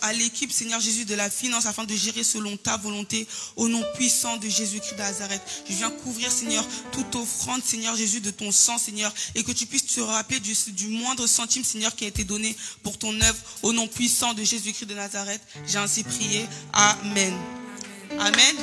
à l'équipe, Seigneur Jésus, de la finance, afin de gérer selon ta volonté, au nom puissant de Jésus-Christ de Nazareth. Je viens couvrir, Seigneur, toute offrande, Seigneur Jésus, de ton sang, Seigneur, et que tu puisses te rappeler du moindre centime, Seigneur, qui a été donné pour ton œuvre, au nom puissant de Jésus-Christ de Nazareth. J'ai ainsi prié. Amen. Amen.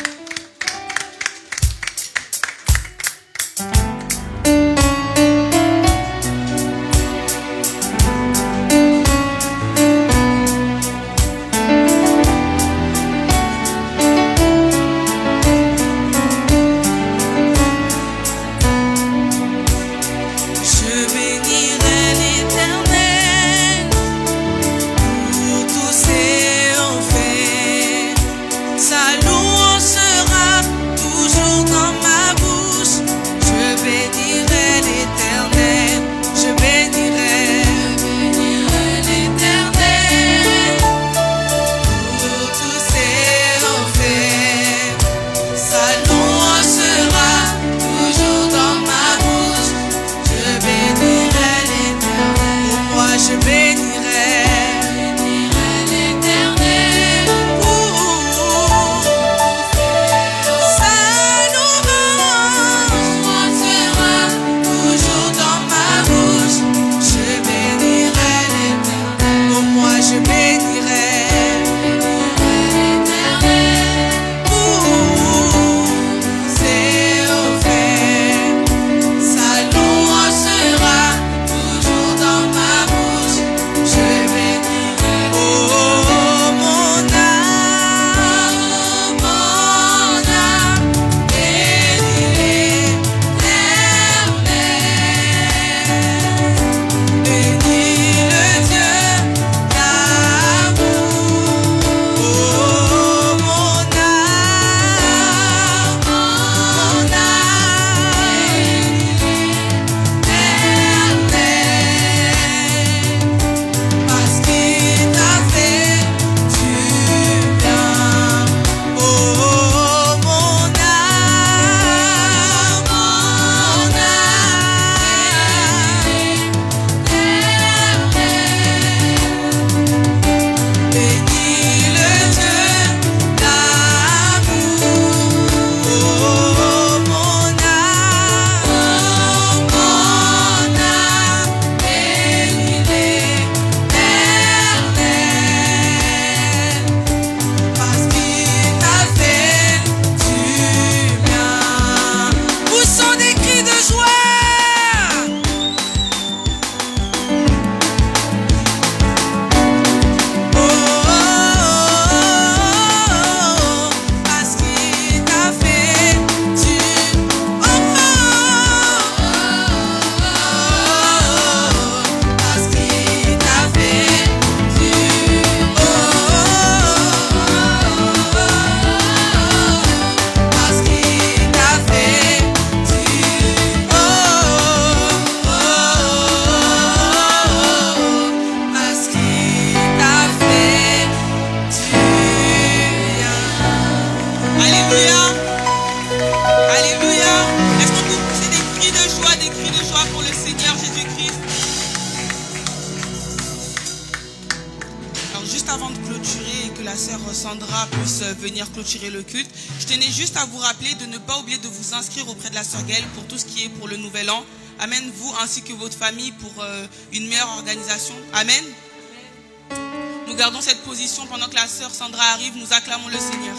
Sa louange sera juste avant de clôturer et que la sœur Sandra puisse venir clôturer le culte, je tenais juste à vous rappeler de ne pas oublier de vous inscrire auprès de la sœur Gaëlle pour tout ce qui est pour le Nouvel An. Amen, vous ainsi que votre famille pour une meilleure organisation. Amen. Nous gardons cette position pendant que la sœur Sandra arrive, nous acclamons le Seigneur.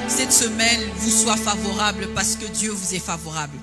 Cette semaine vous soit favorable parce que Dieu vous est favorable.